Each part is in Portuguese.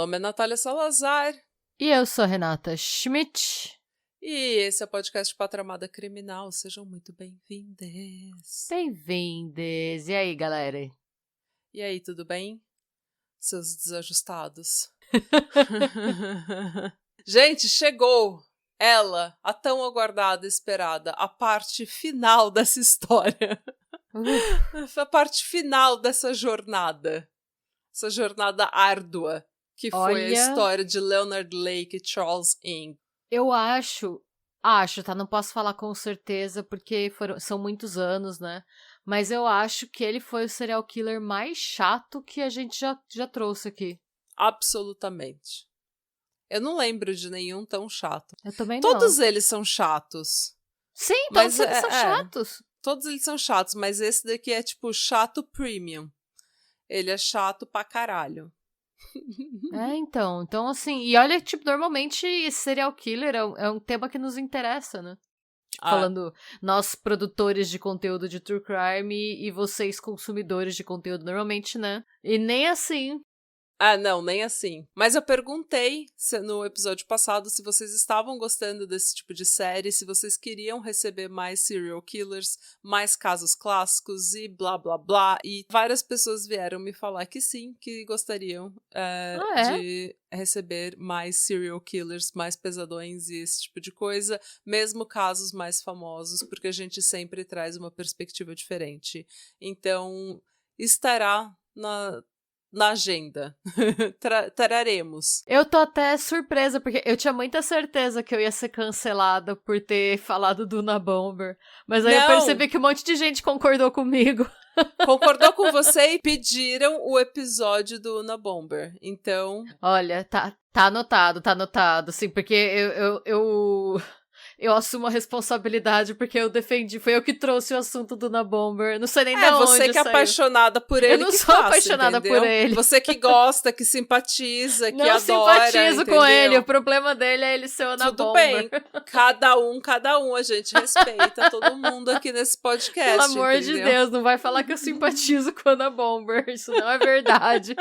nome é Natália Salazar. E eu sou a Renata Schmidt. E esse é o podcast Patramada Criminal. Sejam muito bem-vindes. Bem-vindes. E aí, galera? E aí, tudo bem? Seus desajustados. Gente, chegou ela, a tão aguardada e esperada, a parte final dessa história. A parte final dessa jornada. Essa jornada árdua, que foi a história de Leonard Lake e Charles Ng. Eu acho, tá? Não posso falar com certeza, porque são muitos anos, né? Mas eu acho que ele foi o serial killer mais chato que a gente já trouxe aqui. Absolutamente. Eu não lembro de nenhum tão chato. Eu também não. Todos eles são chatos. Sim, todos eles são chatos. Todos eles são chatos, mas esse daqui é tipo chato premium. Ele é chato pra caralho. Então assim, e olha, tipo, normalmente esse serial killer é um tema que nos interessa, né? Falando, nós produtores de conteúdo de true crime e vocês consumidores de conteúdo normalmente, né? E nem assim. Não, nem assim. Mas eu perguntei no episódio passado se vocês estavam gostando desse tipo de série, se vocês queriam receber mais serial killers, mais casos clássicos e blá blá blá. E várias pessoas vieram me falar que sim, que gostariam de receber mais serial killers, mais pesadões e esse tipo de coisa, mesmo casos mais famosos, porque a gente sempre traz uma perspectiva diferente. Então, estará na agenda. Traremos. Eu tô até surpresa, porque eu tinha muita certeza que eu ia ser cancelada por ter falado do Unabomber. Mas aí eu percebi que um monte de gente concordou comigo. Concordou com você e pediram o episódio do Unabomber. Então... Olha, tá anotado, sim, porque eu assumo a responsabilidade porque eu defendi. Foi eu que trouxe o assunto do Unabomber. Não sei nem de onde você que é apaixonada por ele. Eu não sou apaixonada entendeu? por ele. Você que gosta, que simpatiza, que não adora. Não simpatizo entendeu? com ele. O problema dele é ele ser o Unabomber. Tudo bem. Cada um. A gente respeita todo mundo aqui nesse podcast. Pelo amor entendeu? de Deus, não vai falar que eu simpatizo com o Unabomber. Isso não é verdade.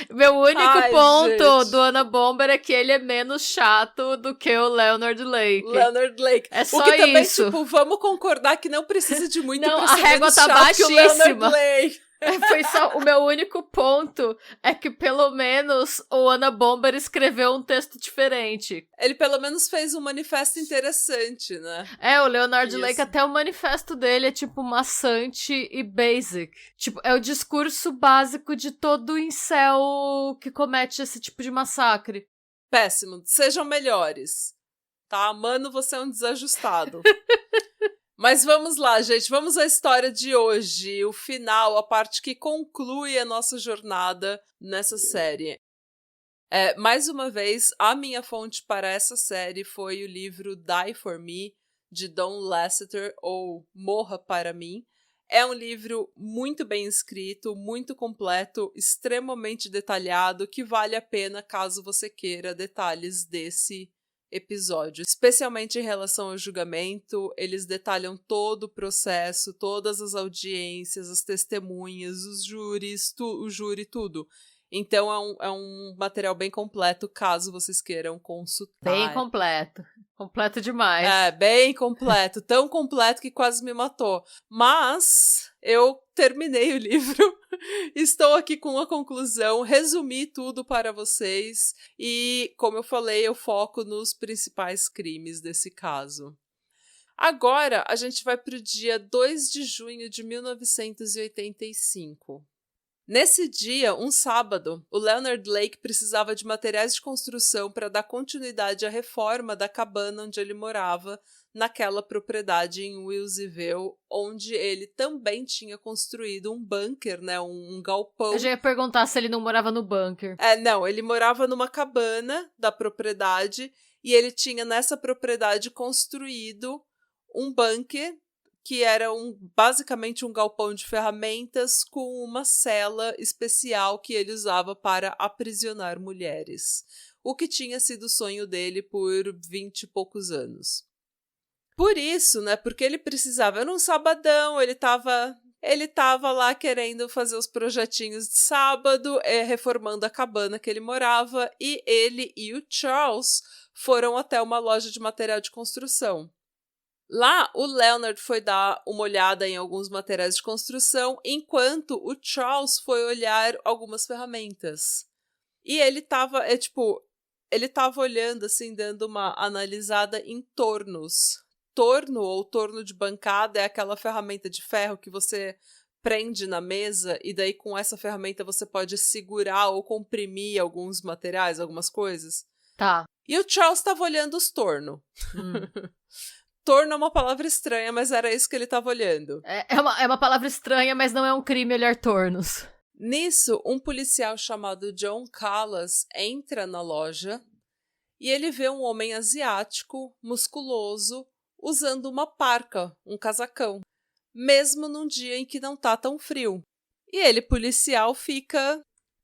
Meu único ponto do Unabomber é que ele é menos chato do que o Leonard Lake. É só o que também, isso. Tipo, vamos concordar que não precisa de muito não, pra a ser régua menos tá chato baixíssima. que o Leonard Lake. Foi só o meu único ponto é que pelo menos o Unabomber escreveu um texto diferente. Ele pelo menos fez um manifesto interessante, né? O Leonard Lake, até o manifesto dele é tipo maçante e basic. Tipo, é o discurso básico de todo incel que comete esse tipo de massacre. Péssimo. Sejam melhores. Tá? Mano, você é um desajustado. Mas vamos lá, gente. Vamos à história de hoje. O final, a parte que conclui a nossa jornada nessa série. Mais uma vez, a minha fonte para essa série foi o livro Die For Me, de Don Lasseter, ou Morra Para Mim. É um livro muito bem escrito, muito completo, extremamente detalhado, que vale a pena caso você queira detalhes desse episódio. Especialmente em relação ao julgamento, eles detalham todo o processo, todas as audiências, as testemunhas, os júris, o júri, tudo. Então é um material bem completo, caso vocês queiram consultar. Bem completo. Completo demais. Bem completo. Tão completo que quase me matou. Mas eu terminei o livro. Estou aqui com a conclusão. Resumi tudo para vocês. E, como eu falei, eu foco nos principais crimes desse caso. Agora, a gente vai para o dia 2 de junho de 1985. Nesse dia, um sábado, o Leonard Lake precisava de materiais de construção para dar continuidade à reforma da cabana onde ele morava, naquela propriedade em Wilseyville, onde ele também tinha construído um bunker, né, um galpão. Eu já ia perguntar se ele não morava no bunker. Não, ele morava numa cabana da propriedade e ele tinha nessa propriedade construído um bunker que era basicamente um galpão de ferramentas com uma cela especial que ele usava para aprisionar mulheres, o que tinha sido o sonho dele por 20 e poucos anos. Por isso, né, porque ele precisava, era um sabadão, ele ele tava lá querendo fazer os projetinhos de sábado, reformando a cabana que ele morava, e ele e o Charles foram até uma loja de material de construção. Lá, o Leonard foi dar uma olhada em alguns materiais de construção, enquanto o Charles foi olhar algumas ferramentas. E ele tava, ele tava olhando, assim, dando uma analisada em tornos. Torno ou torno de bancada é aquela ferramenta de ferro que você prende na mesa e daí com essa ferramenta você pode segurar ou comprimir alguns materiais, algumas coisas. Tá. E o Charles estava olhando os torno. Torno é uma palavra estranha, mas era isso que ele estava olhando. É uma palavra estranha, mas não é um crime olhar tornos. Nisso, um policial chamado John Callas entra na loja e ele vê um homem asiático, musculoso, usando uma parca, um casacão, mesmo num dia em que não tá tão frio. E ele, policial, fica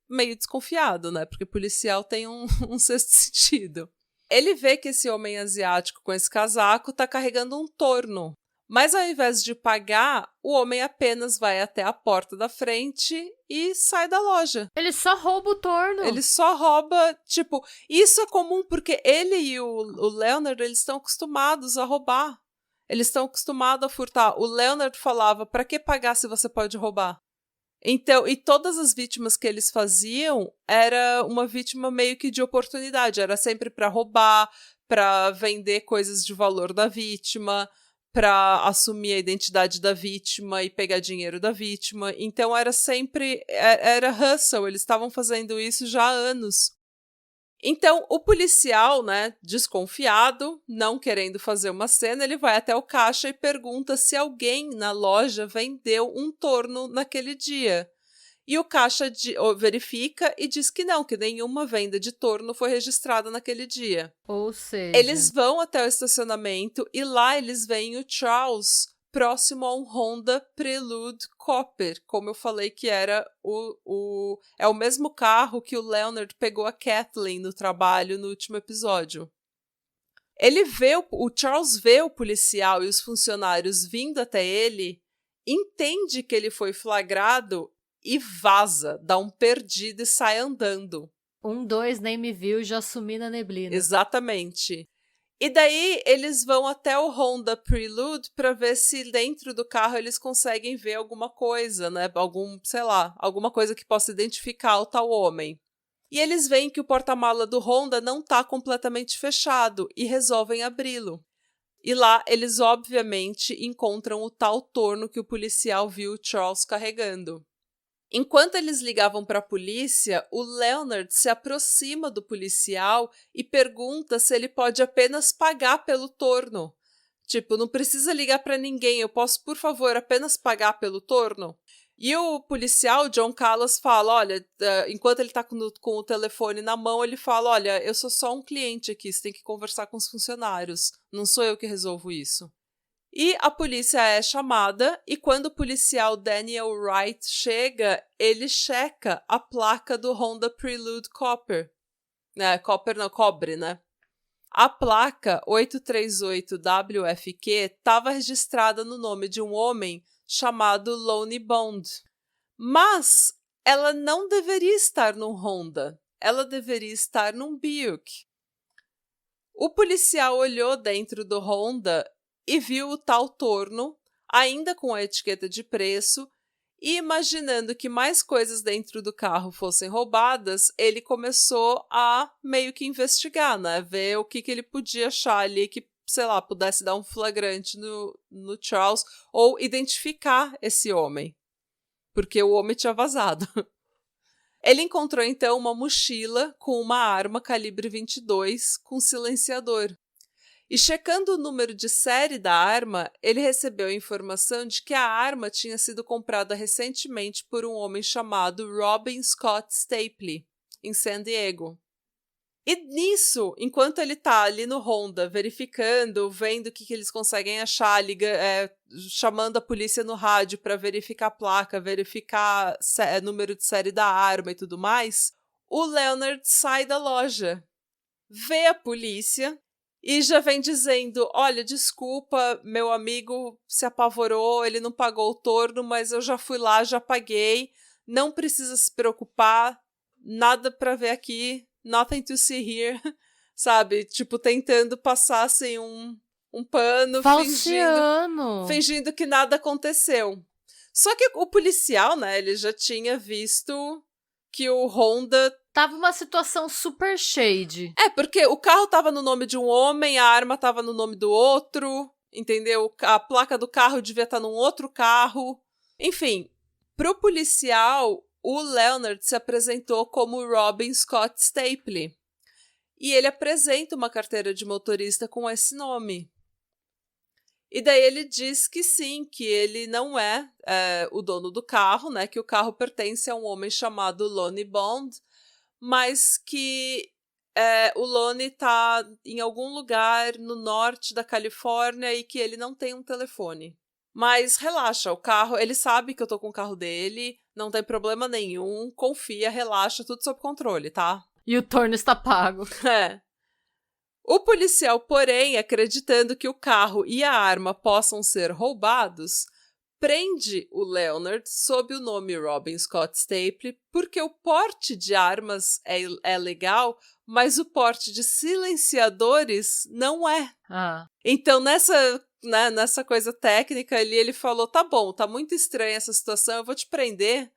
meio desconfiado, né? Porque policial tem um sexto sentido. Ele vê que esse homem asiático com esse casaco tá carregando um torno. Mas ao invés de pagar, o homem apenas vai até a porta da frente e sai da loja. Ele só rouba o torno. Ele só rouba, isso é comum porque ele e o Leonard, eles estão acostumados a roubar. Eles estão acostumados a furtar. O Leonard falava, pra que pagar se você pode roubar? Então, e todas as vítimas que eles faziam era uma vítima meio que de oportunidade. Era sempre pra roubar, pra vender coisas de valor da vítima, pra assumir a identidade da vítima e pegar dinheiro da vítima. Então era sempre, era hustle, eles estavam fazendo isso já há anos. Então o policial, né, desconfiado, não querendo fazer uma cena, ele vai até o caixa e pergunta se alguém na loja vendeu um torno naquele dia. E o caixa verifica e diz que não, que nenhuma venda de torno foi registrada naquele dia. Ou seja... Eles vão até o estacionamento e lá eles veem o Charles próximo a um Honda Prelude Copper, como eu falei que era é o mesmo carro que o Leonard pegou a Kathleen no trabalho no último episódio. Ele vê o Charles vê o policial e os funcionários vindo até ele, entende que ele foi flagrado e vaza, dá um perdido e sai andando. 2, nem me viu, já sumi na neblina. Exatamente. E daí eles vão até o Honda Prelude para ver se dentro do carro eles conseguem ver alguma coisa, né? Alguma coisa que possa identificar o tal homem. E eles veem que o porta-mala do Honda não tá completamente fechado e resolvem abri-lo. E lá eles obviamente encontram o tal torno que o policial viu o Charles carregando. Enquanto eles ligavam para a polícia, o Leonard se aproxima do policial e pergunta se ele pode apenas pagar pelo torno. Não precisa ligar para ninguém, eu posso, por favor, apenas pagar pelo torno? E o policial, John Callas, fala, olha, enquanto ele está com o telefone na mão, ele fala, olha, eu sou só um cliente aqui, você tem que conversar com os funcionários, não sou eu que resolvo isso. E a polícia é chamada e quando o policial Daniel Wright chega, ele checa a placa do Honda Prelude Copper. Cobre, né? A placa 838WFQ estava registrada no nome de um homem chamado Lonnie Bond. Mas ela não deveria estar num Honda. Ela deveria estar num Buick. O policial olhou dentro do Honda e viu o tal torno, ainda com a etiqueta de preço, e imaginando que mais coisas dentro do carro fossem roubadas, ele começou a meio que investigar, né? Ver o que ele podia achar ali que, sei lá, pudesse dar um flagrante no Charles ou identificar esse homem, porque o homem tinha vazado. Ele encontrou então uma mochila com uma arma calibre 22 com silenciador. E checando o número de série da arma, ele recebeu a informação de que a arma tinha sido comprada recentemente por um homem chamado Robin Scott Stapley, em San Diego. E nisso, enquanto ele tá ali no Honda, verificando, vendo o que eles conseguem achar, chamando a polícia no rádio para verificar a placa, verificar número de série da arma e tudo mais, o Leonard sai da loja, vê a polícia E já vem dizendo, olha, desculpa, meu amigo se apavorou, ele não pagou o torno, mas eu já fui lá, já paguei, não precisa se preocupar, nada pra ver aqui, nothing to see here, sabe? Tipo, tentando passar assim um pano, fingindo que nada aconteceu. Só que o policial, né, ele já tinha visto que o Honda... Tava uma situação super shady. Porque o carro tava no nome de um homem, a arma tava no nome do outro, entendeu? A placa do carro devia estar num outro carro. Enfim, pro policial, o Leonard se apresentou como Robin Scott Stapley. E ele apresenta uma carteira de motorista com esse nome. E daí ele diz que sim, que ele não é o dono do carro, né? Que o carro pertence a um homem chamado Lonnie Bond, mas que o Lonnie tá em algum lugar no norte da Califórnia e que ele não tem um telefone. Mas relaxa, o carro, ele sabe que eu tô com o carro dele, não tem problema nenhum, confia, relaxa, tudo sob controle, tá? E o torno está pago. O policial, porém, acreditando que o carro e a arma possam ser roubados, prende o Leonard sob o nome Robin Scott Stapley porque o porte de armas é legal, mas o porte de silenciadores não é. Então, nessa coisa técnica ali, ele falou, tá bom, tá muito estranha essa situação, eu vou te prender.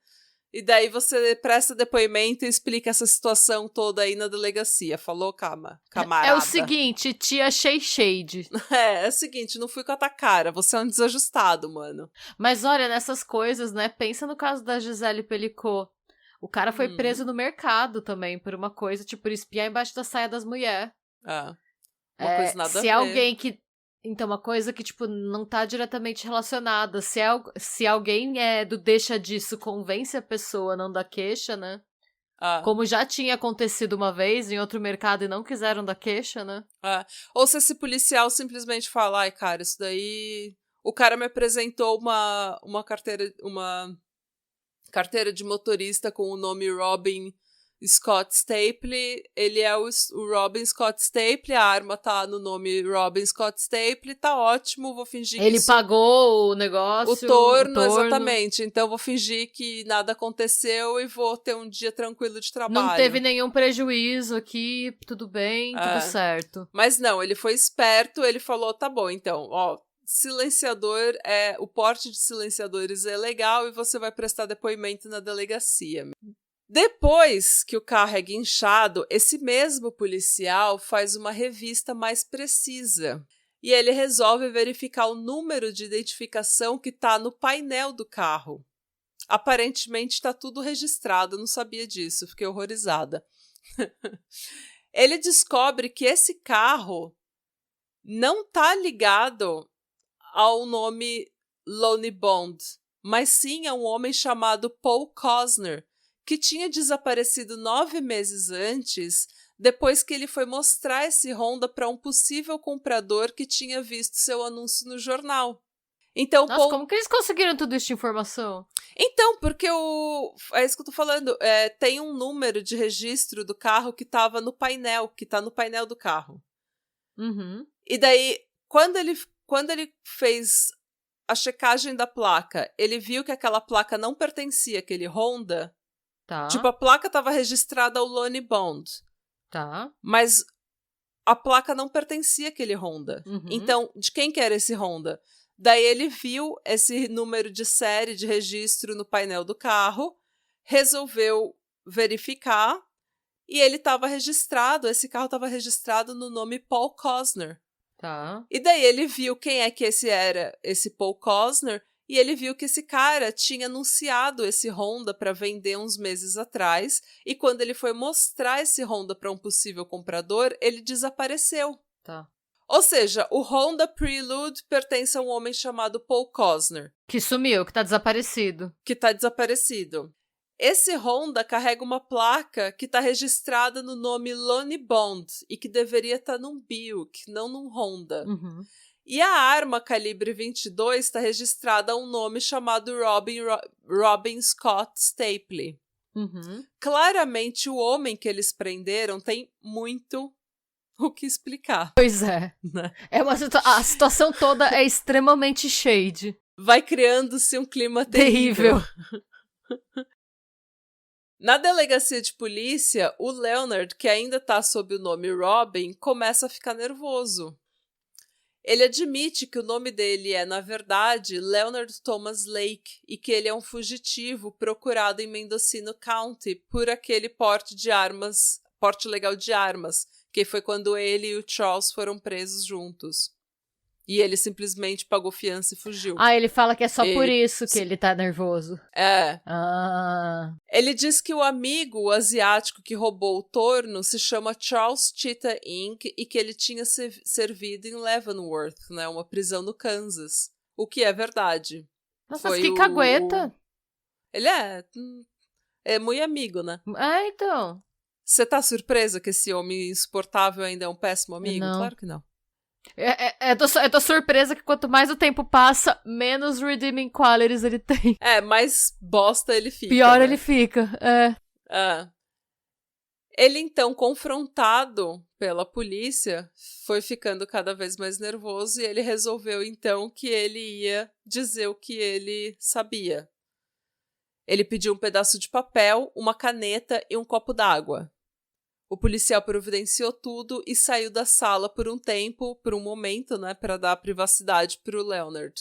E daí você presta depoimento e explica essa situação toda aí na delegacia. Falou, camarada? É o seguinte, te achei shade. É o seguinte, não fui com a tua cara, você é um desajustado, mano. Mas olha, nessas coisas, né, pensa no caso da Gisele Pelicot. O cara foi preso no mercado também por uma coisa, tipo, por espiar embaixo da saia das mulheres. Uma coisa nada a ver. Se alguém que... Então, uma coisa que, tipo, não tá diretamente relacionada. Se alguém do deixa disso convence a pessoa a não dar queixa, né? Como já tinha acontecido uma vez em outro mercado e não quiseram dar queixa, né? Ou se esse policial simplesmente fala, ai, cara, isso daí... O cara me apresentou uma carteira de motorista com o nome Robin Scott Stapley, ele é o Robin Scott Stapley, a arma tá no nome Robin Scott Stapley, tá ótimo, vou fingir que ele pagou o negócio, o torno, exatamente, então vou fingir que nada aconteceu e vou ter um dia tranquilo de trabalho. Não teve nenhum prejuízo aqui, tudo bem, tudo certo. Mas não, ele foi esperto, ele falou, tá bom, então, silenciador, o porte de silenciadores é legal e você vai prestar depoimento na delegacia. Depois que o carro é guinchado, esse mesmo policial faz uma revista mais precisa e ele resolve verificar o número de identificação que está no painel do carro. Aparentemente está tudo registrado, não sabia disso, fiquei horrorizada. Ele descobre que esse carro não está ligado ao nome Lonnie Bond, mas sim a um homem chamado Paul Cosner, que tinha desaparecido 9 meses antes, depois que ele foi mostrar esse Honda para um possível comprador que tinha visto seu anúncio no jornal. Então, nossa, como que eles conseguiram tudo isso de informação? Então, porque é isso que eu tô falando, tem um número de registro do carro que estava no painel, que tá no painel do carro. Uhum. E daí, quando ele fez a checagem da placa, ele viu que aquela placa não pertencia àquele Honda. Tá. Tipo, a placa estava registrada ao Lonnie Bond. Tá. Mas a placa não pertencia àquele Honda. Uhum. Então, de quem que era esse Honda? Daí ele viu esse número de série de registro no painel do carro, resolveu verificar e ele estava registrado, esse carro estava registrado no nome Paul Cosner. Tá. E daí ele viu quem é que esse era, esse Paul Cosner, e ele viu que esse cara tinha anunciado esse Honda para vender uns meses atrás, e quando ele foi mostrar esse Honda para um possível comprador, ele desapareceu. Tá. Ou seja, o Honda Prelude pertence a um homem chamado Paul Cosner. Que sumiu, que tá desaparecido. Esse Honda carrega uma placa que está registrada no nome Lonnie Bond e que deveria estar num Buick, não num Honda. Uhum. E a arma calibre 22 está registrada a um nome chamado Robin Scott Stapley. Uhum. Claramente, o homem que eles prenderam tem muito o que explicar. Pois é. Né? A situação toda é extremamente shade. Vai criando-se um clima terrível. Na delegacia de polícia, o Leonard, que ainda tá sob o nome Robin, começa a ficar nervoso. Ele admite que o nome dele é, na verdade, Leonard Thomas Lake e que ele é um fugitivo procurado em Mendocino County por aquele porte legal de armas, que foi quando ele e o Charles foram presos juntos. E ele simplesmente pagou fiança e fugiu. Ele fala que é só por isso que ele tá nervoso. É. Ele diz que o amigo, o asiático que roubou o torno, se chama Charles Cheetah Inc. e que ele tinha servido em Leavenworth, né, uma prisão no Kansas. O que é verdade. Nossa, mas que cagueta. Ele é muito amigo, né? Então. Você tá surpresa que esse homem insuportável ainda é um péssimo amigo? Não. Claro que não. Eu tô surpresa que quanto mais o tempo passa, menos redeeming qualities ele tem. Mais bosta ele fica. Pior né? ele fica, Ele, então, confrontado pela polícia, foi ficando cada vez mais nervoso e ele resolveu, então, que ele ia dizer o que ele sabia. Ele pediu um pedaço de papel, uma caneta e um copo d'água. O policial providenciou tudo e saiu da sala por um momento, né, para dar privacidade para o Leonard.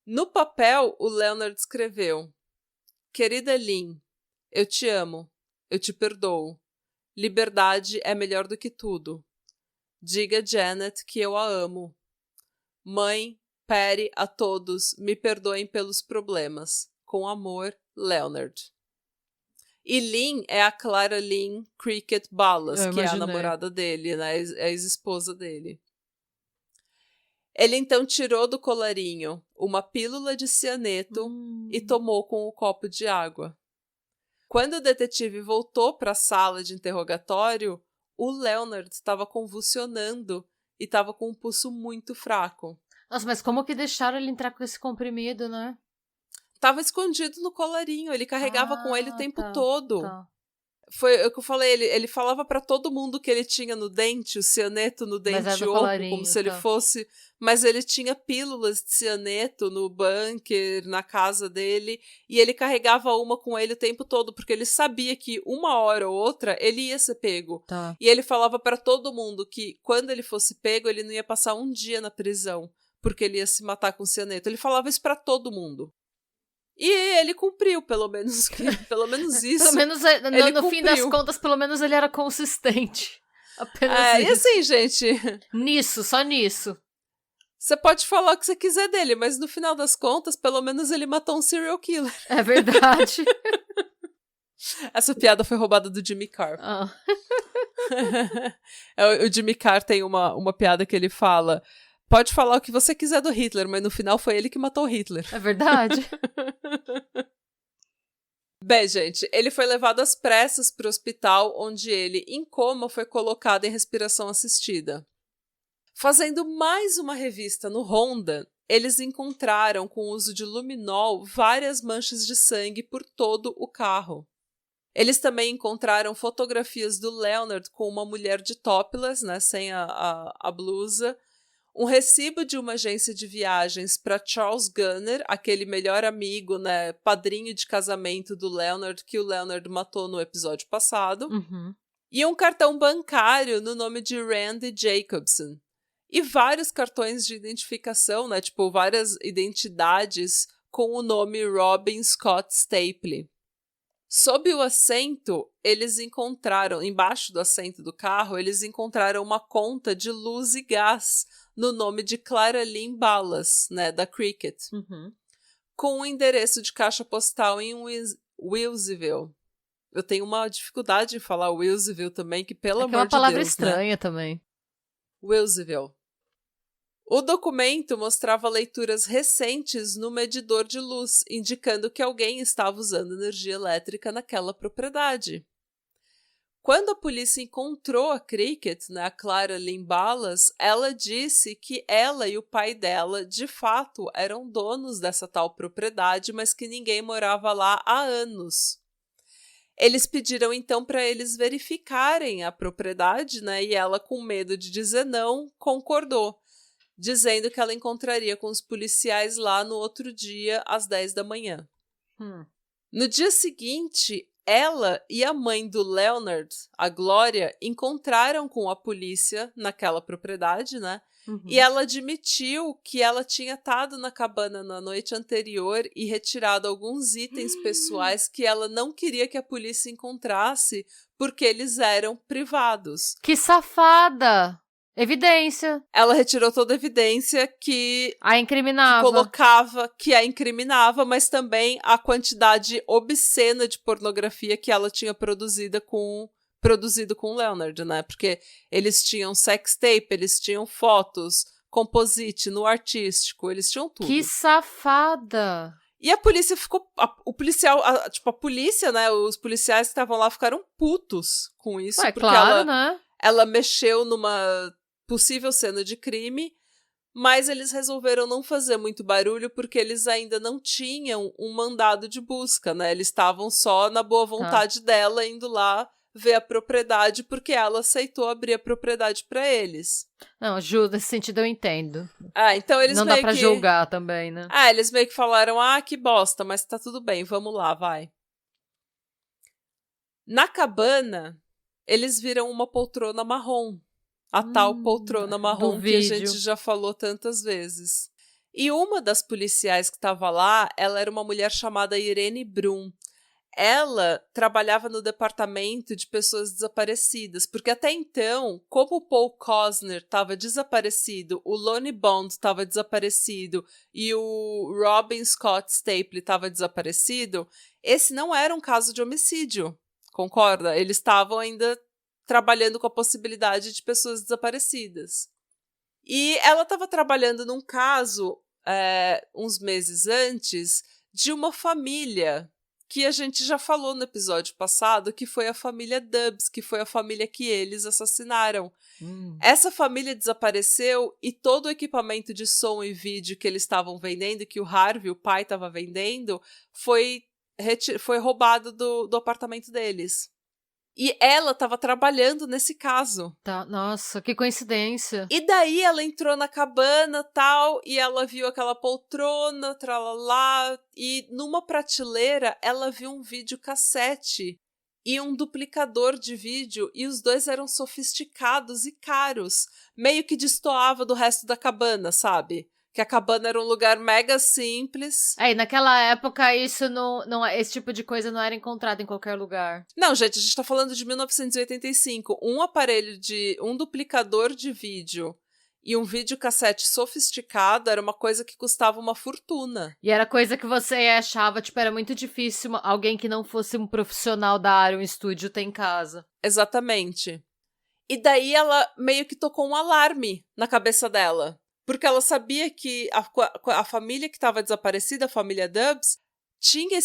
No papel, o Leonard escreveu: Querida Lynn, eu te amo, eu te perdoo. Liberdade é melhor do que tudo. Diga a Janet que eu a amo. Mãe, Patty, a todos, me perdoem pelos problemas. Com amor, Leonard. E Lynn é a Clara Lynn Cricket Ballas, que é a namorada dele, né? A ex-esposa dele. Ele então tirou do colarinho uma pílula de cianeto e tomou com um copo de água. Quando o detetive voltou para a sala de interrogatório, o Leonard estava convulsionando e estava com um pulso muito fraco. Nossa, mas como que deixaram ele entrar com esse comprimido, né? Tava escondido no colarinho, ele carregava com ele o tempo todo. Tá. Foi o que eu falei, ele falava pra todo mundo que ele tinha no dente, o cianeto no dente oco, como se ele fosse... Mas ele tinha pílulas de cianeto no bunker, na casa dele, e ele carregava uma com ele o tempo todo, porque ele sabia que uma hora ou outra ele ia ser pego. Tá. E ele falava pra todo mundo que quando ele fosse pego, ele não ia passar um dia na prisão, porque ele ia se matar com cianeto. Ele falava isso pra todo mundo. E ele cumpriu, pelo menos isso. Pelo menos, no fim das contas, pelo menos ele era consistente. Apenas isso. E assim, gente... Só nisso. Você pode falar o que você quiser dele, mas no final das contas, pelo menos ele matou um serial killer. É verdade. Essa piada foi roubada do Jimmy Carr. O Jimmy Carr tem uma piada que ele fala... Pode falar o que você quiser do Hitler, mas no final foi ele que matou Hitler. É verdade. Bem, gente, ele foi levado às pressas para o hospital, onde ele, em coma, foi colocado em respiração assistida. Fazendo mais uma revista no Honda, eles encontraram, com o uso de luminol, várias manchas de sangue por todo o carro. Eles também encontraram fotografias do Leonard com uma mulher de topless, né, sem a blusa, um recibo de uma agência de viagens para Charles Gunner, aquele melhor amigo, né, padrinho de casamento do Leonard, que o Leonard matou no episódio passado, e um cartão bancário no nome de Randy Jacobson. E vários cartões de identificação, né, tipo, várias identidades com o nome Robin Scott Stapley. Sob o assento, eles encontraram, embaixo do assento do carro, eles encontraram uma conta de luz e gás no nome de Clara Lynn Ballas, né, da Cricket, com um endereço de caixa postal em Wilsonville. Eu tenho uma dificuldade em falar Wilsonville também, que pelo amor de Deus, é uma palavra estranha também. Wilsonville. O documento mostrava leituras recentes no medidor de luz, indicando que alguém estava usando energia elétrica naquela propriedade. Quando a polícia encontrou a Cricket, né, a Clara Lynn Ballas, ela disse que ela e o pai dela, de fato, eram donos dessa tal propriedade, mas que ninguém morava lá há anos. Eles pediram, então, para eles verificarem a propriedade, né? E ela, com medo de dizer não, concordou, dizendo que ela encontraria com os policiais lá no outro dia, às 10 da manhã. No dia seguinte, ela e a mãe do Leonard, a Glória, encontraram com a polícia naquela propriedade, né? E ela admitiu que ela tinha estado na cabana na noite anterior e retirado alguns itens pessoais que ela não queria que a polícia encontrasse porque eles eram privados. Que safada! Evidência. Ela retirou toda a evidência que a incriminava. Que colocava, que a incriminava, mas também a quantidade obscena de pornografia que ela tinha produzido com o Leonard, né? Porque eles tinham sextape, eles tinham fotos, composite, no artístico, eles tinham tudo. Que safada! E a polícia ficou... O policial... a polícia, né? Os policiais que estavam lá ficaram putos com isso. Ué, porque claro, né? Ela mexeu numa possível cena de crime, mas eles resolveram não fazer muito barulho porque eles ainda não tinham um mandado de busca, né? Eles estavam só na boa vontade dela indo lá ver a propriedade porque ela aceitou abrir a propriedade para eles. Não, Ju, nesse sentido eu entendo. Então eles não dá pra julgar também, né? Eles meio que falaram, que bosta, mas tá tudo bem, vamos lá, vai. Na cabana, eles viram uma poltrona marrom. A tal poltrona marrom que a gente já falou tantas vezes. E uma das policiais que estava lá, ela era uma mulher chamada Irene Brum. Ela trabalhava no departamento de pessoas desaparecidas, porque até então, como o Paul Cosner estava desaparecido, o Lonnie Bond estava desaparecido e o Robin Scott Stapley estava desaparecido, esse não era um caso de homicídio, concorda? Eles estavam ainda trabalhando com a possibilidade de pessoas desaparecidas. E ela estava trabalhando num caso, uns meses antes, de uma família que a gente já falou no episódio passado, que foi a família Dubs, que foi a família que eles assassinaram. Essa família desapareceu e todo o equipamento de som e vídeo que eles estavam vendendo, que o Harvey, o pai, estava vendendo, foi roubado do apartamento deles. E ela estava trabalhando nesse caso. Nossa, que coincidência. E daí ela entrou na cabana tal, e ela viu aquela poltrona, tralalá, e numa prateleira ela viu um videocassete e um duplicador de vídeo, e os dois eram sofisticados e caros. Meio que destoava do resto da cabana, sabe? Que a cabana era um lugar mega simples. E naquela época isso esse tipo de coisa não era encontrado em qualquer lugar. Não, gente, a gente tá falando de 1985. Um duplicador de vídeo e um videocassete sofisticado era uma coisa que custava uma fortuna. E era coisa que você achava, era muito difícil alguém que não fosse um profissional da área, um estúdio, ter em casa. Exatamente. E daí ela meio que tocou um alarme na cabeça dela. Porque ela sabia que a família que estava desaparecida, a família Dubs, tinha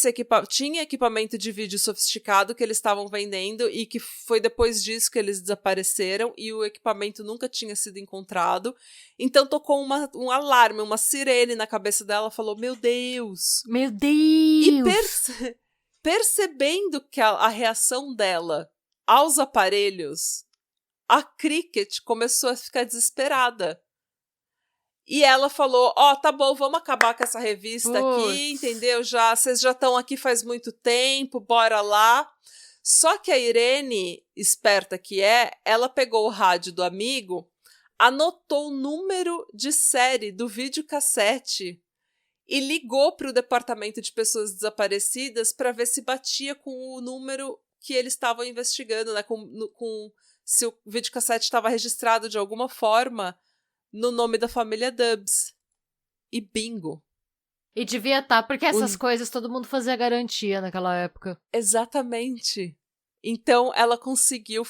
equipamento de vídeo sofisticado que eles estavam vendendo e que foi depois disso que eles desapareceram e o equipamento nunca tinha sido encontrado. Então tocou um alarme, uma sirene na cabeça dela, falou, meu Deus! Meu Deus! E percebendo que a reação dela aos aparelhos, a Cricket começou a ficar desesperada. E ela falou, tá bom, vamos acabar com essa revista aqui, entendeu? Vocês já estão aqui faz muito tempo, bora lá. Só que a Irene, esperta que ela pegou o rádio do amigo, anotou o número de série do videocassete e ligou para o departamento de pessoas desaparecidas para ver se batia com o número que eles estavam investigando, né? Se o videocassete estava registrado de alguma forma no nome da família Dubs. E bingo. E devia estar, porque essas coisas todo mundo fazia garantia naquela época. Exatamente. Então ela conseguiu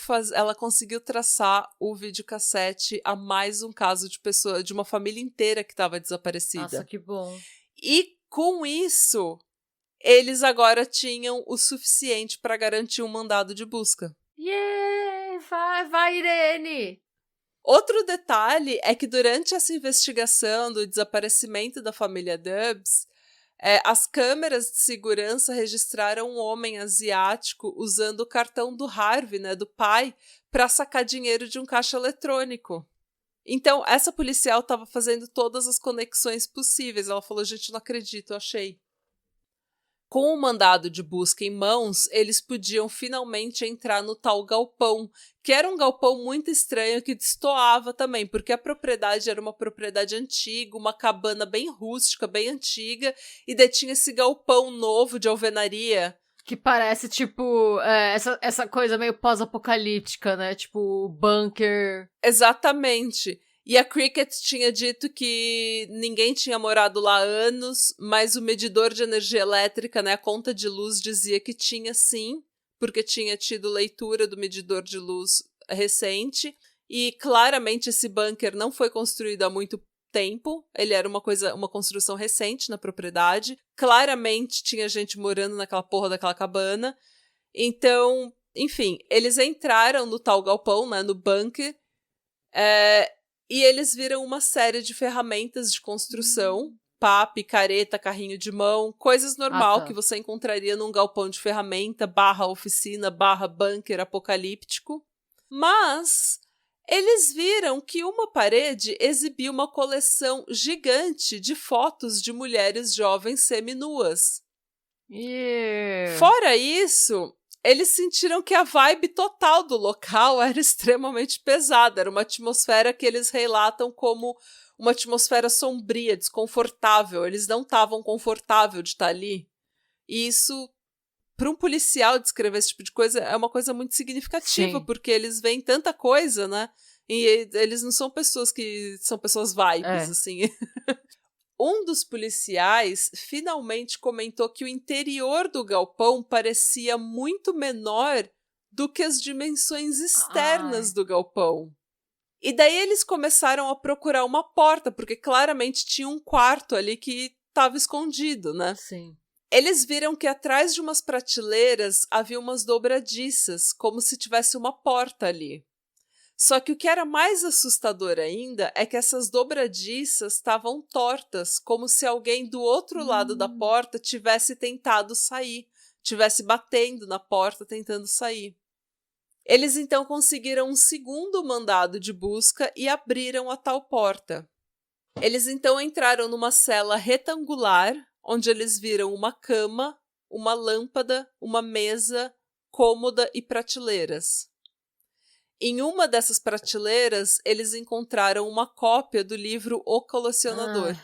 traçar o videocassete a mais um caso de uma família inteira que estava desaparecida. Nossa, que bom. E com isso, eles agora tinham o suficiente para garantir um mandado de busca. Vai, Irene! Outro detalhe é que durante essa investigação do desaparecimento da família Dubs, As câmeras de segurança registraram um homem asiático usando o cartão do Harvey, né, do pai, para sacar dinheiro de um caixa eletrônico. Então, essa policial estava fazendo todas as conexões possíveis. Ela falou, gente, não acredito, eu achei. Com o mandado de busca em mãos, eles podiam finalmente entrar no tal galpão, que era um galpão muito estranho que destoava também, porque a propriedade era uma propriedade antiga, uma cabana bem rústica, bem antiga, e detinha esse galpão novo de alvenaria. Que parece, tipo, essa coisa meio pós-apocalíptica, né? Tipo, bunker. Exatamente. E a Cricket tinha dito que ninguém tinha morado lá há anos, mas o medidor de energia elétrica, né, a conta de luz dizia que tinha sim, porque tinha tido leitura do medidor de luz recente. E claramente esse bunker não foi construído há muito tempo, ele era uma construção recente na propriedade. Claramente tinha gente morando naquela porra daquela cabana. Então, enfim, eles entraram no tal galpão, né, no bunker, e eles viram uma série de ferramentas de construção, pá, picareta, carrinho de mão, coisas normal que você encontraria num galpão de ferramenta, /oficina, /bunker apocalíptico. Mas eles viram que uma parede exibia uma coleção gigante de fotos de mulheres jovens seminuas. Fora isso, eles sentiram que a vibe total do local era extremamente pesada. Era uma atmosfera que eles relatam como uma atmosfera sombria, desconfortável. Eles não estavam confortáveis de estar ali. E isso, para um policial descrever esse tipo de coisa, é uma coisa muito significativa, Sim. porque eles veem tanta coisa, né? E eles não são pessoas que são pessoas vibes, assim. Um dos policiais finalmente comentou que o interior do galpão parecia muito menor do que as dimensões externas do galpão. E daí eles começaram a procurar uma porta, porque claramente tinha um quarto ali que estava escondido, né? Sim. Eles viram que atrás de umas prateleiras havia umas dobradiças, como se tivesse uma porta ali. Só que o que era mais assustador ainda é que essas dobradiças estavam tortas, como se alguém do outro lado da porta tivesse tentado sair, tivesse batendo na porta tentando sair. Eles então conseguiram um segundo mandado de busca e abriram a tal porta. Eles então entraram numa cela retangular, onde eles viram uma cama, uma lâmpada, uma mesa, cômoda e prateleiras. Em uma dessas prateleiras, eles encontraram uma cópia do livro O Colecionador.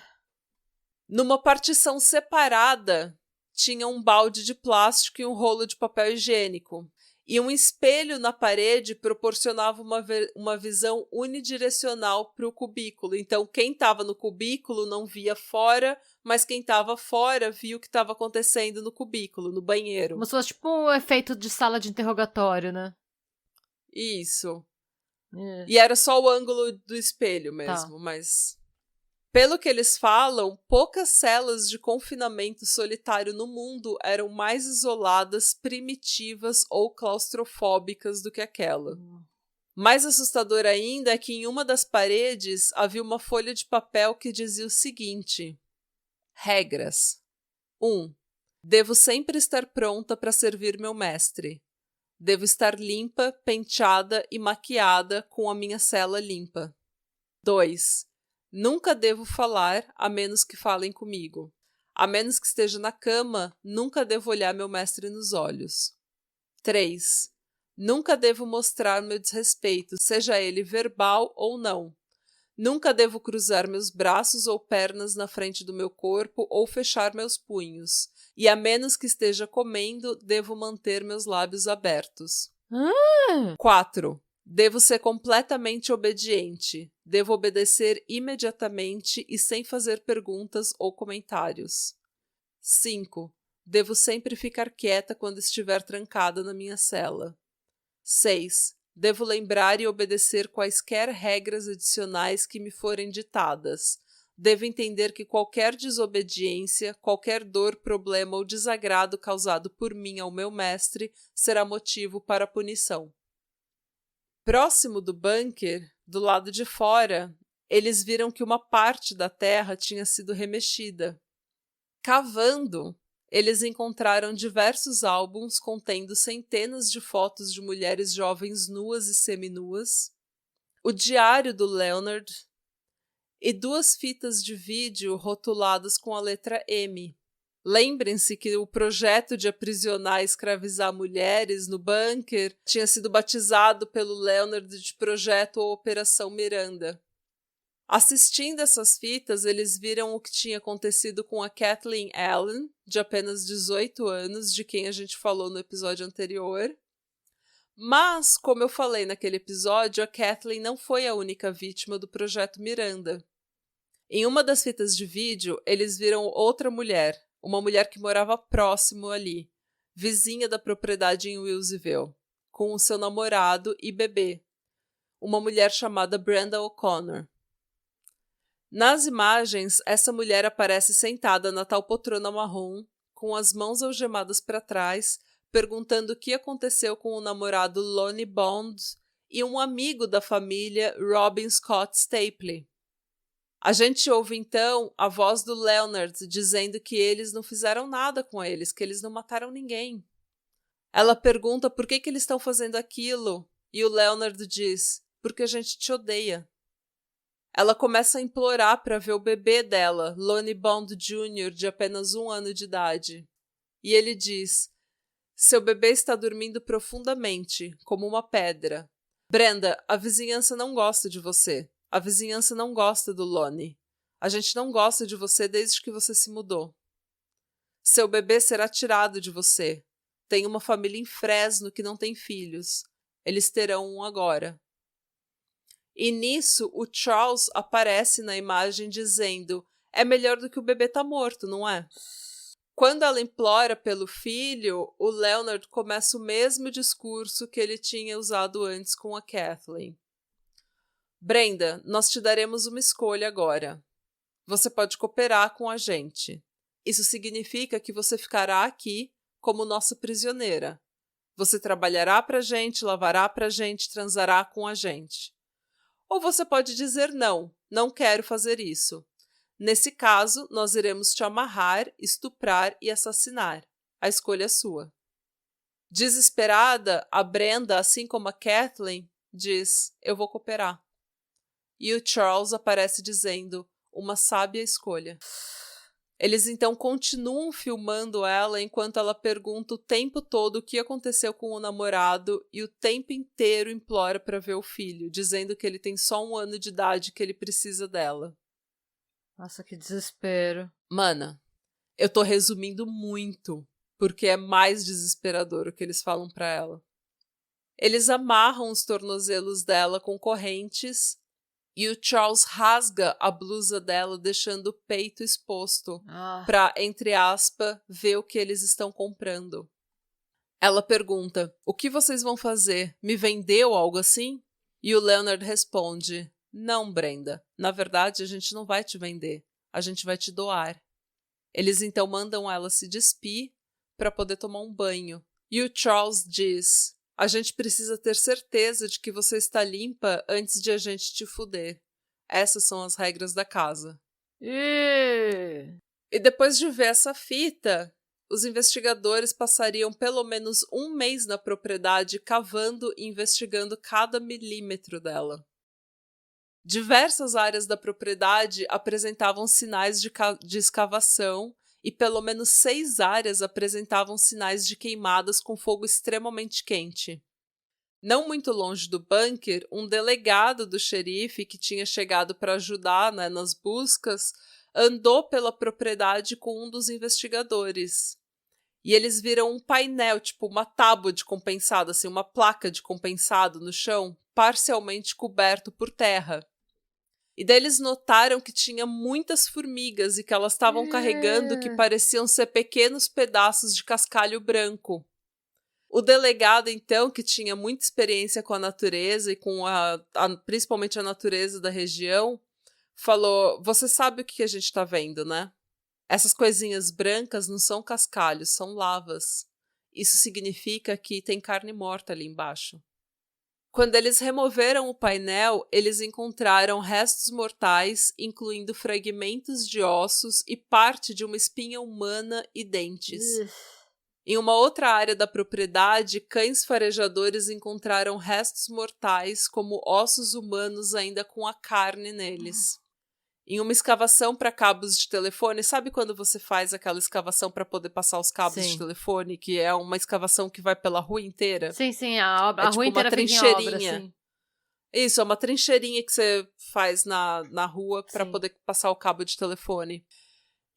Numa partição separada, tinha um balde de plástico e um rolo de papel higiênico. E um espelho na parede proporcionava uma visão unidirecional para o cubículo. Então, quem estava no cubículo não via fora, mas quem estava fora via o que estava acontecendo no cubículo, no banheiro. Como se fosse tipo um efeito de sala de interrogatório, né? Isso. E era só o ângulo do espelho mesmo, mas... Pelo que eles falam, poucas celas de confinamento solitário no mundo eram mais isoladas, primitivas ou claustrofóbicas do que aquela. Mais assustador ainda é que em uma das paredes havia uma folha de papel que dizia o seguinte: regras. 1. Devo sempre estar pronta para servir meu mestre. Devo estar limpa, penteada e maquiada com a minha cela limpa. 2. Nunca devo falar, a menos que falem comigo. A menos que esteja na cama, nunca devo olhar meu mestre nos olhos. 3. Nunca devo mostrar meu desrespeito, seja ele verbal ou não. Nunca devo cruzar meus braços ou pernas na frente do meu corpo ou fechar meus punhos. E a menos que esteja comendo, devo manter meus lábios abertos. 4. Devo ser completamente obediente. Devo obedecer imediatamente e sem fazer perguntas ou comentários. 5. Devo sempre ficar quieta quando estiver trancada na minha cela. 6. Devo lembrar e obedecer quaisquer regras adicionais que me forem ditadas. Devo entender que qualquer desobediência, qualquer dor, problema ou desagrado causado por mim ao meu mestre será motivo para a punição. Próximo do bunker, do lado de fora, eles viram que uma parte da terra tinha sido remexida. Cavando, eles encontraram diversos álbuns contendo centenas de fotos de mulheres jovens nuas e seminuas, o diário do Leonard e 2 fitas de vídeo rotuladas com a letra M. Lembrem-se que o projeto de aprisionar e escravizar mulheres no bunker tinha sido batizado pelo Leonard de Projeto Operação Miranda. Assistindo essas fitas, eles viram o que tinha acontecido com a Kathleen Allen, de apenas 18 anos, de quem a gente falou no episódio anterior. Mas, como eu falei naquele episódio, a Kathleen não foi a única vítima do Projeto Miranda. Em uma das fitas de vídeo, eles viram outra mulher, uma mulher que morava próximo ali, vizinha da propriedade em Willsville, com o seu namorado e bebê, uma mulher chamada Brenda O'Connor. Nas imagens, essa mulher aparece sentada na tal poltrona marrom, com as mãos algemadas para trás, perguntando o que aconteceu com o namorado Lonnie Bond e um amigo da família, Robin Scott Stapley. A gente ouve então a voz do Leonard dizendo que eles não fizeram nada com eles, que eles não mataram ninguém. Ela pergunta por que eles estão fazendo aquilo e o Leonard diz, porque a gente te odeia. Ela começa a implorar para ver o bebê dela, Lonnie Bond Jr., de apenas 1 ano de idade. E ele diz, seu bebê está dormindo profundamente, como uma pedra. Brenda, a vizinhança não gosta de você. A vizinhança não gosta do Lonnie. A gente não gosta de você desde que você se mudou. Seu bebê será tirado de você. Tem uma família em Fresno que não tem filhos. Eles terão um agora. E nisso, o Charles aparece na imagem dizendo, é melhor do que o bebê tá morto, não é? Quando ela implora pelo filho, o Leonard começa o mesmo discurso que ele tinha usado antes com a Kathleen. Brenda, nós te daremos uma escolha agora. Você pode cooperar com a gente. Isso significa que você ficará aqui como nossa prisioneira. Você trabalhará pra gente, lavará pra gente, transará com a gente. Ou você pode dizer não, não quero fazer isso. Nesse caso, nós iremos te amarrar, estuprar e assassinar. A escolha é sua. Desesperada, a Brenda, assim como a Kathleen, diz, eu vou cooperar. E o Charles aparece dizendo, uma sábia escolha. Eles então continuam filmando ela enquanto ela pergunta o tempo todo o que aconteceu com o namorado e o tempo inteiro implora para ver o filho, dizendo que ele tem só 1 ano de idade e que ele precisa dela. Nossa, que desespero. Mana, eu tô resumindo muito, porque é mais desesperador o que eles falam pra ela. Eles amarram os tornozelos dela com correntes e o Charles rasga a blusa dela, deixando o peito exposto pra, entre aspas, ver o que eles estão comprando. Ela pergunta, o que vocês vão fazer? Me vender ou algo assim? E o Leonard responde, não, Brenda, na verdade a gente não vai te vender, a gente vai te doar. Eles então mandam ela se despir para poder tomar um banho. E o Charles diz, a gente precisa ter certeza de que você está limpa antes de a gente te fuder. Essas são as regras da casa. E depois de ver essa fita, os investigadores passariam pelo menos 1 mês na propriedade cavando e investigando cada milímetro dela. Diversas áreas da propriedade apresentavam sinais de escavação e pelo menos 6 áreas apresentavam sinais de queimadas com fogo extremamente quente. Não muito longe do bunker, um delegado do xerife que tinha chegado para ajudar, nas buscas, andou pela propriedade com um dos investigadores. E eles viram um painel, tipo uma tábua de compensado, assim, uma placa de compensado no chão, parcialmente coberto por terra. E daí eles notaram que tinha muitas formigas e que elas estavam carregando o que pareciam ser pequenos pedaços de cascalho branco. O delegado, então, que tinha muita experiência com a natureza e com principalmente a natureza da região, falou, você sabe o que a gente está vendo, né? Essas coisinhas brancas não são cascalhos, são lavas. Isso significa que tem carne morta ali embaixo. Quando eles removeram o painel, eles encontraram restos mortais, incluindo fragmentos de ossos e parte de uma espinha humana e dentes. Em uma outra área da propriedade, cães farejadores encontraram restos mortais, como ossos humanos ainda com a carne neles. Em uma escavação para cabos de telefone, sabe quando você faz aquela escavação para poder passar os cabos de telefone, que é uma escavação que vai pela rua inteira? Sim, a tipo rua inteira uma trincheirinha. Obra, sim. Isso, é uma trincheirinha que você faz na rua para poder passar o cabo de telefone.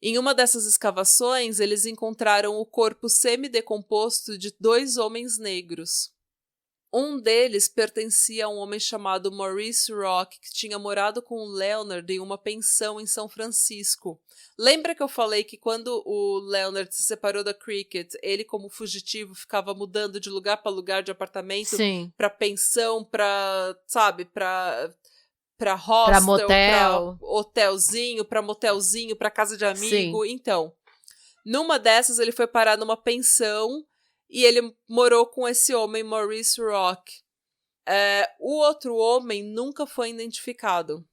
Em uma dessas escavações, eles encontraram o corpo semidecomposto de 2 homens negros. Um deles pertencia a um homem chamado Maurice Rock, que tinha morado com o Leonard em uma pensão em São Francisco. Lembra que eu falei que quando o Leonard se separou da Cricket, ele, como fugitivo, ficava mudando de lugar para lugar de apartamento para pensão, para hostel, pra motel, pra hotelzinho, pra motelzinho, pra casa de amigo. Sim. Então, numa dessas ele foi parar numa pensão e ele morou com esse homem, Maurice Rock. O outro homem nunca foi identificado.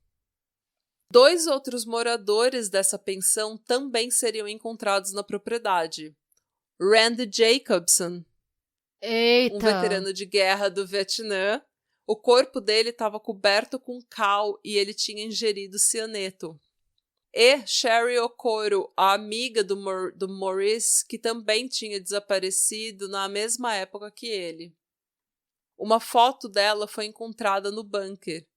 2 outros moradores dessa pensão também seriam encontrados na propriedade. Randy Jacobson, um veterano de guerra do Vietnã. O corpo dele estava coberto com cal e ele tinha ingerido cianeto. E Sherry Okoro, a amiga do Maurice, que também tinha desaparecido na mesma época que ele. Uma foto dela foi encontrada no bunker.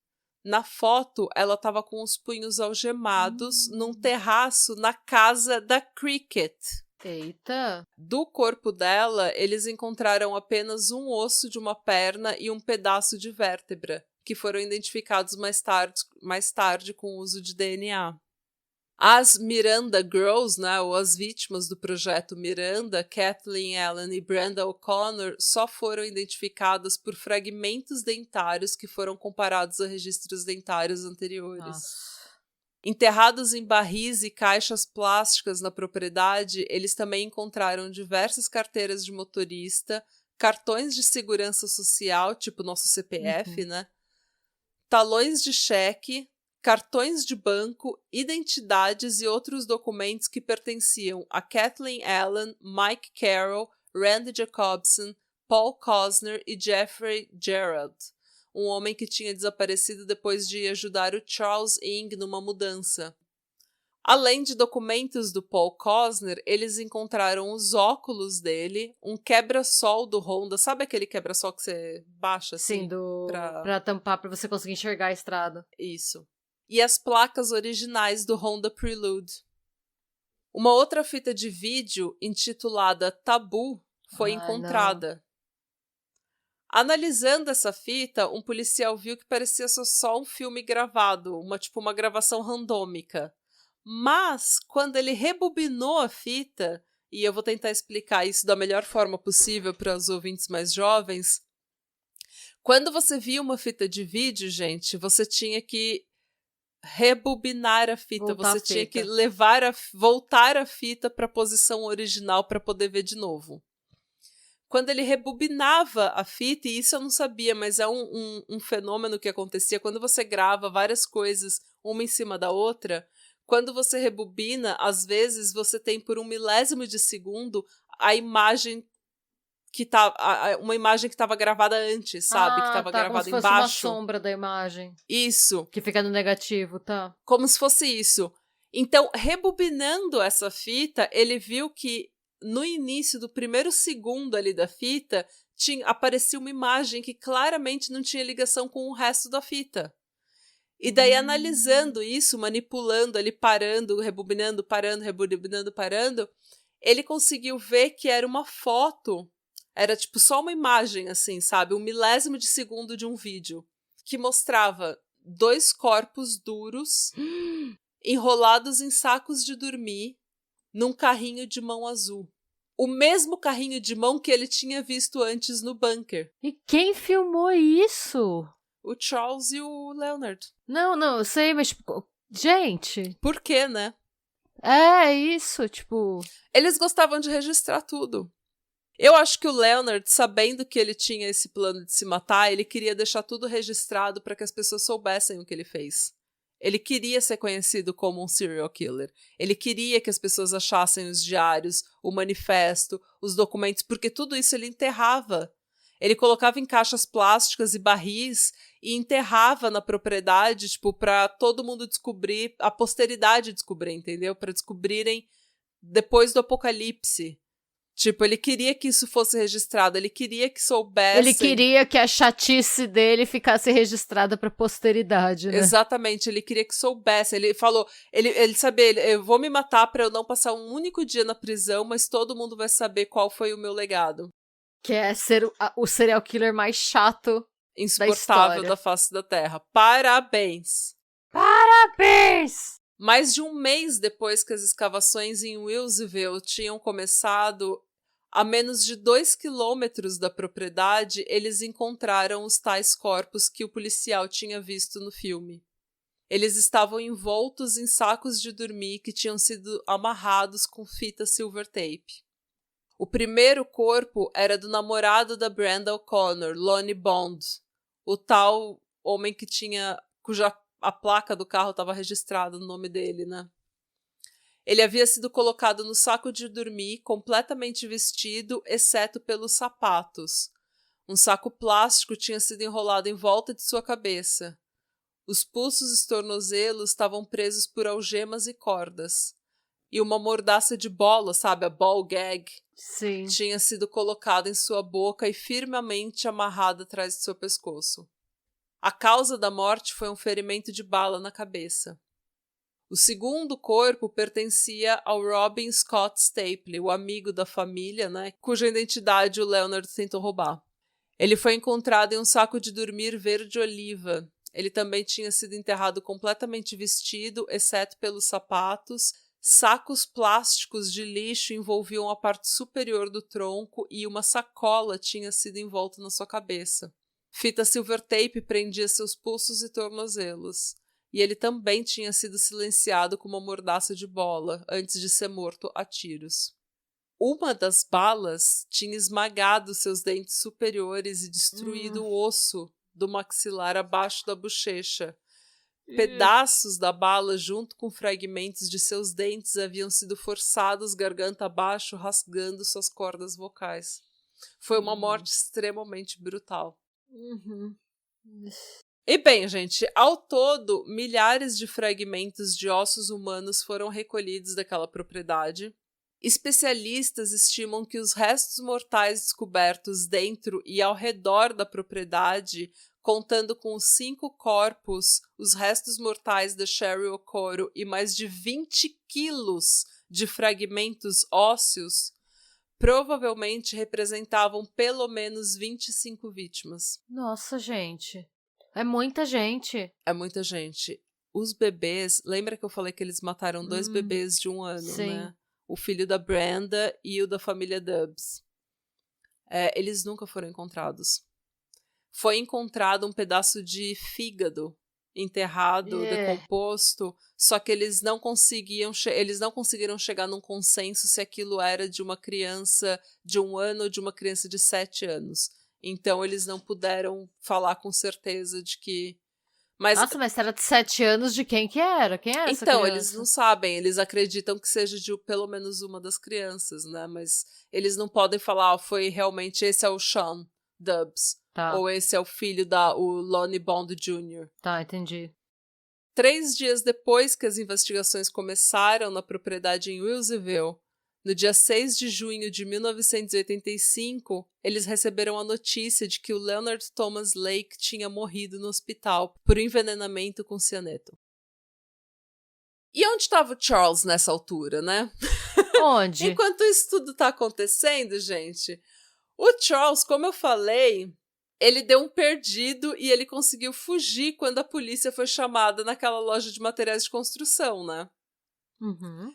Na foto, ela estava com os punhos algemados num terraço na casa da Cricket. Eita! Do corpo dela, eles encontraram apenas um osso de uma perna e um pedaço de vértebra, que foram identificados mais tarde com o uso de DNA. As Miranda Girls, né, ou as vítimas do projeto Miranda, Kathleen Allen e Brenda O'Connor, só foram identificadas por fragmentos dentários que foram comparados a registros dentários anteriores. Nossa. Enterrados em barris e caixas plásticas na propriedade, eles também encontraram diversas carteiras de motorista, cartões de segurança social, tipo nosso CPF, né? Talões de cheque, cartões de banco, identidades e outros documentos que pertenciam a Kathleen Allen, Mike Carroll, Randy Jacobson, Paul Cosner e Jeffrey Gerald, um homem que tinha desaparecido depois de ajudar o Charles Ng numa mudança. Além de documentos do Paul Cosner, eles encontraram os óculos dele, um quebra-sol do Honda, sabe aquele quebra-sol que você baixa assim? Sim, pra tampar, pra você conseguir enxergar a estrada. Isso. E as placas originais do Honda Prelude. Uma outra fita de vídeo, intitulada Tabu, foi encontrada. Não. Analisando essa fita, um policial viu que parecia só um filme gravado, uma gravação randômica. Mas, quando ele rebobinou a fita, e eu vou tentar explicar isso da melhor forma possível para os ouvintes mais jovens, quando você via uma fita de vídeo, gente, você tinha que rebobinar a fita, você tinha que voltar a fita para a posição original para poder ver de novo. Quando ele rebobinava a fita, e isso eu não sabia, mas é um fenômeno que acontecia quando você grava várias coisas uma em cima da outra. Quando você rebobina, às vezes você tem por 1/1000 de segundo a imagem que uma imagem que estava gravada antes, sabe? Que estava gravada como se embaixo. Fosse uma sombra da imagem. Isso. Que fica no negativo, tá? Como se fosse isso. Então, rebobinando essa fita, ele viu que no início do primeiro segundo ali da fita, aparecia uma imagem que claramente não tinha ligação com o resto da fita. E daí, analisando isso, manipulando ali, parando, rebobinando, parando, ele conseguiu ver que era uma foto, era tipo só uma imagem, assim, sabe? 1/1000 de segundo de um vídeo, que mostrava 2 corpos duros, enrolados em sacos de dormir, num carrinho de mão azul. O mesmo carrinho de mão que ele tinha visto antes no bunker. E quem filmou isso? O Charles e o Leonard. Não, eu sei, mas tipo, gente... Por quê, né? É isso, tipo... Eles gostavam de registrar tudo. Eu acho que o Leonard, sabendo que ele tinha esse plano de se matar, ele queria deixar tudo registrado para que as pessoas soubessem o que ele fez. Ele queria ser conhecido como um serial killer. Ele queria que as pessoas achassem os diários, o manifesto, os documentos, porque tudo isso ele enterrava. Ele colocava em caixas plásticas e barris e enterrava na propriedade, tipo, para todo mundo descobrir, a posteridade descobrir, entendeu? Para descobrirem depois do apocalipse. Tipo, ele queria que isso fosse registrado, ele queria que soubessem... Ele queria que a chatice dele ficasse registrada pra posteridade, né? Exatamente, ele queria que soubesse. Ele falou, ele sabia, eu vou me matar pra eu não passar um único dia na prisão, mas todo mundo vai saber qual foi o meu legado. Que é ser o serial killer mais chato insuportável da face da Terra. Parabéns! Parabéns! Mais de um mês depois que as escavações em Wilsonville tinham começado, a menos de 2 quilômetros da propriedade, eles encontraram os tais corpos que o policial tinha visto no filme. Eles estavam envoltos em sacos de dormir que tinham sido amarrados com fita silver tape. O primeiro corpo era do namorado da Brenda O'Connor, Lonnie Bond, o tal homem que cuja a placa do carro estava registrada no nome dele, né? Ele havia sido colocado no saco de dormir, completamente vestido, exceto pelos sapatos. Um saco plástico tinha sido enrolado em volta de sua cabeça. Os pulsos e tornozelos estavam presos por algemas e cordas. E uma mordaça de bola, sabe, a ball gag, Sim. tinha sido colocada em sua boca e firmemente amarrada atrás de seu pescoço. A causa da morte foi um ferimento de bala na cabeça. O segundo corpo pertencia ao Robin Scott Stapley, o amigo da família, né, cuja identidade o Leonard tentou roubar. Ele foi encontrado em um saco de dormir verde-oliva. Ele também tinha sido enterrado completamente vestido, exceto pelos sapatos. Sacos plásticos de lixo envolviam a parte superior do tronco e uma sacola tinha sido envolta na sua cabeça. Fita silver tape prendia seus pulsos e tornozelos. E ele também tinha sido silenciado com uma mordaça de bola antes de ser morto a tiros. Uma das balas tinha esmagado seus dentes superiores e destruído o osso do maxilar abaixo da bochecha. Pedaços da bala, junto com fragmentos de seus dentes, haviam sido forçados garganta abaixo, rasgando suas cordas vocais. Foi uma morte extremamente brutal. E bem, gente, ao todo, milhares de fragmentos de ossos humanos foram recolhidos daquela propriedade. Especialistas estimam que os restos mortais descobertos dentro e ao redor da propriedade, contando com os 5 corpos, os restos mortais da Cheryl Okoro e mais de 20 quilos de fragmentos ósseos, provavelmente representavam pelo menos 25 vítimas. Nossa, gente. É muita gente. É muita gente. Os bebês, lembra que eu falei que eles mataram 2 bebês de 1 ano, sim. né? O filho da Brenda e o da família Dubs. Eles nunca foram encontrados. Foi encontrado um pedaço de fígado enterrado, decomposto, só que eles não conseguiram chegar num consenso se aquilo era de uma criança de 1 ano ou de uma criança de 7 anos. Então eles não puderam falar com certeza de que... Nossa, mas era de 7 anos, de quem que era? Quem era essa criança? Então, eles não sabem, eles acreditam que seja de pelo menos uma das crianças, né? Mas eles não podem falar, foi realmente, esse é o Sean Dubs. Tá. Ou esse é o filho o Lonnie Bond Jr. Tá, entendi. 3 dias depois que as investigações começaram na propriedade em Wilsonville, no dia 6 de junho de 1985, eles receberam a notícia de que o Leonard Thomas Lake tinha morrido no hospital por envenenamento com cianeto. E onde estava o Charles nessa altura, né? Onde? Enquanto isso tudo tá acontecendo, gente, o Charles, como eu falei, ele deu um perdido e ele conseguiu fugir quando a polícia foi chamada naquela loja de materiais de construção, né?